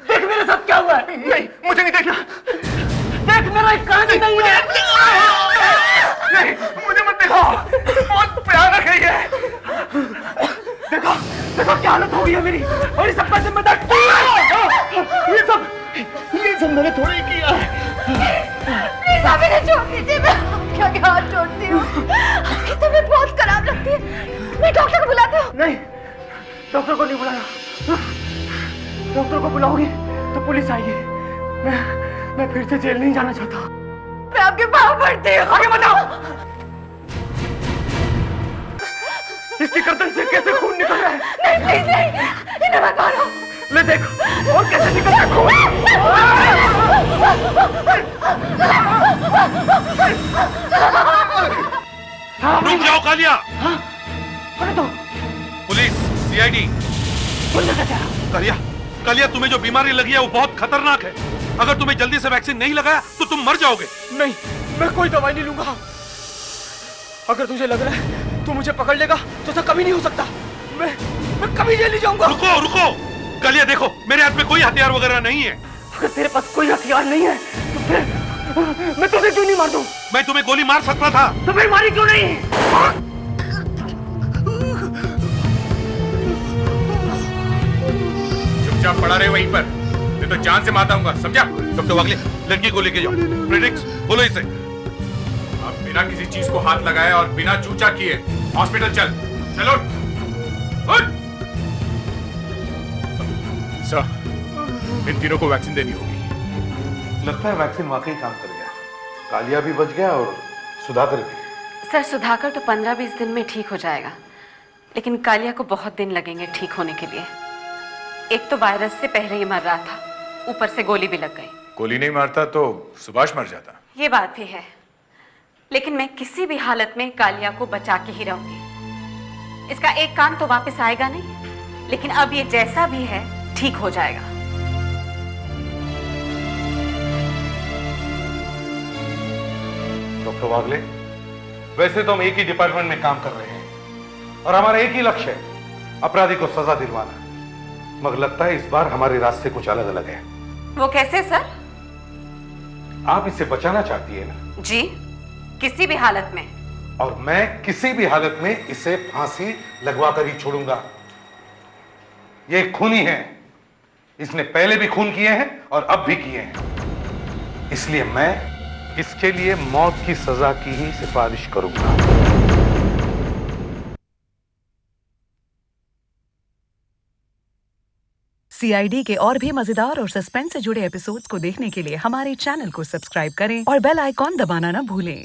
[SPEAKER 9] देख मेरे साथ क्या हुआ है। नहीं, मुझे नहीं देखना। देख मेरा एक कान नहीं है। नहीं, मुझे मत देखो। बहुत भयानक है ये। देखो देखो क्या हालत हो गई है मेरी। और ये सब का जिम्मेदार ये सब मैंने थोड़ी किया है।
[SPEAKER 4] प्लीज आप मुझे छोड़ दीजिए। मैं क्या हाथ छोड़ती हूँ। आपकी तबीयत बहुत खराब लगती है। मैं डॉक्टर को बुलाती हूँ।
[SPEAKER 9] नहीं, डॉक्टर को नहीं बुलाना। डॉक्टर को बुलाओगी तो पुलिस आएगी। मैं फिर से जेल नहीं जाना चाहता।
[SPEAKER 4] मैं आपके पाँव पड़ती हूँ।
[SPEAKER 9] आगे बताओ। इसकी गर्दन से कैसे खून निकल रहा है?
[SPEAKER 4] नहीं प्लीज नहीं, इन्हें मत मारो।
[SPEAKER 9] ले देख और कैसे निकल रहा है खून।
[SPEAKER 3] रुक जाओ कालिया।
[SPEAKER 9] अरे तो
[SPEAKER 3] पुलिस, सीआईडी। कालिया, कालिया तुम्हें जो बीमारी लगी है वो बहुत खतरनाक है। अगर तुम्हें जल्दी से वैक्सीन नहीं लगाया तो तुम मर जाओगे।
[SPEAKER 9] नहीं, मैं कोई दवाई नहीं लूंगा। अगर तुझे लग रहा है तू मुझे पकड़ लेगा तो ऐसा कभी नहीं हो सकता। मैं कभी जेल नहीं जाऊंगा।
[SPEAKER 3] रुको रुको कालिया, देखो मेरे हाथ में कोई हथियार वगैरह नहीं है।
[SPEAKER 9] अगर तेरे पास कोई हथियार नहीं है तो फिर मैं तुझे क्यों नहीं मार दूं?
[SPEAKER 3] मैं तुम्हें गोली मार सकता था
[SPEAKER 9] तो फिर मारी क्यों नहीं?
[SPEAKER 6] चुपचाप पड़ा रहे वहीं पर, नहीं तो जान से मारता हूँ, समझा?
[SPEAKER 3] डॉक्टर वागले, लड़की को लेके जाओ। प्रेडिक्स, बोलो इसे।
[SPEAKER 6] अब बिना किसी चीज को हाथ लगाए और बिना चूचा किए हॉस्पिटल चल। चलो उठ। सर, इन तीनों को वैक्सीन देनी होगी।
[SPEAKER 3] लगता है वैक्सीन वाकई काम कर गया। कालिया भी बच गया और सुधाकर भी।
[SPEAKER 2] सर सुधाकर तो 15-20 दिन में ठीक हो जाएगा, लेकिन कालिया को बहुत दिन लगेंगे ठीक होने के लिए। एक तो वायरस से पहले ही मर रहा था, ऊपर से गोली भी लग गई।
[SPEAKER 6] गोली नहीं मारता तो सुभाष मर जाता।
[SPEAKER 2] ये बात भी है, लेकिन मैं किसी भी हालत में कालिया को बचा के ही रहूंगी। इसका एक कान तो वापस आएगा नहीं, लेकिन अब ये जैसा भी है ठीक हो जाएगा।
[SPEAKER 3] डॉक्टर वागले, वैसे तो हम एक ही डिपार्टमेंट में काम कर रहे हैं और हमारा एक ही लक्ष्य है अपराधी को सजा दिलवाना, मगर लगता है इस बार हमारे रास्ते कुछ अलग अलग है।
[SPEAKER 2] वो कैसे सर?
[SPEAKER 3] आप इसे बचाना चाहती है ना?
[SPEAKER 2] जी, किसी भी हालत में।
[SPEAKER 3] और मैं किसी भी हालत में इसे फांसी लगवा कर ही छोड़ूंगा। ये एक खूनी है, इसने पहले भी खून किए हैं और अब भी किए हैं, इसलिए मैं इसके लिए मौत की सजा की ही सिफारिश करूंगा।
[SPEAKER 10] CID के और भी मजेदार और सस्पेंस से जुड़े एपिसोड्स को देखने के लिए हमारे चैनल को सब्सक्राइब करें और बेल आइकॉन दबाना ना भूलें।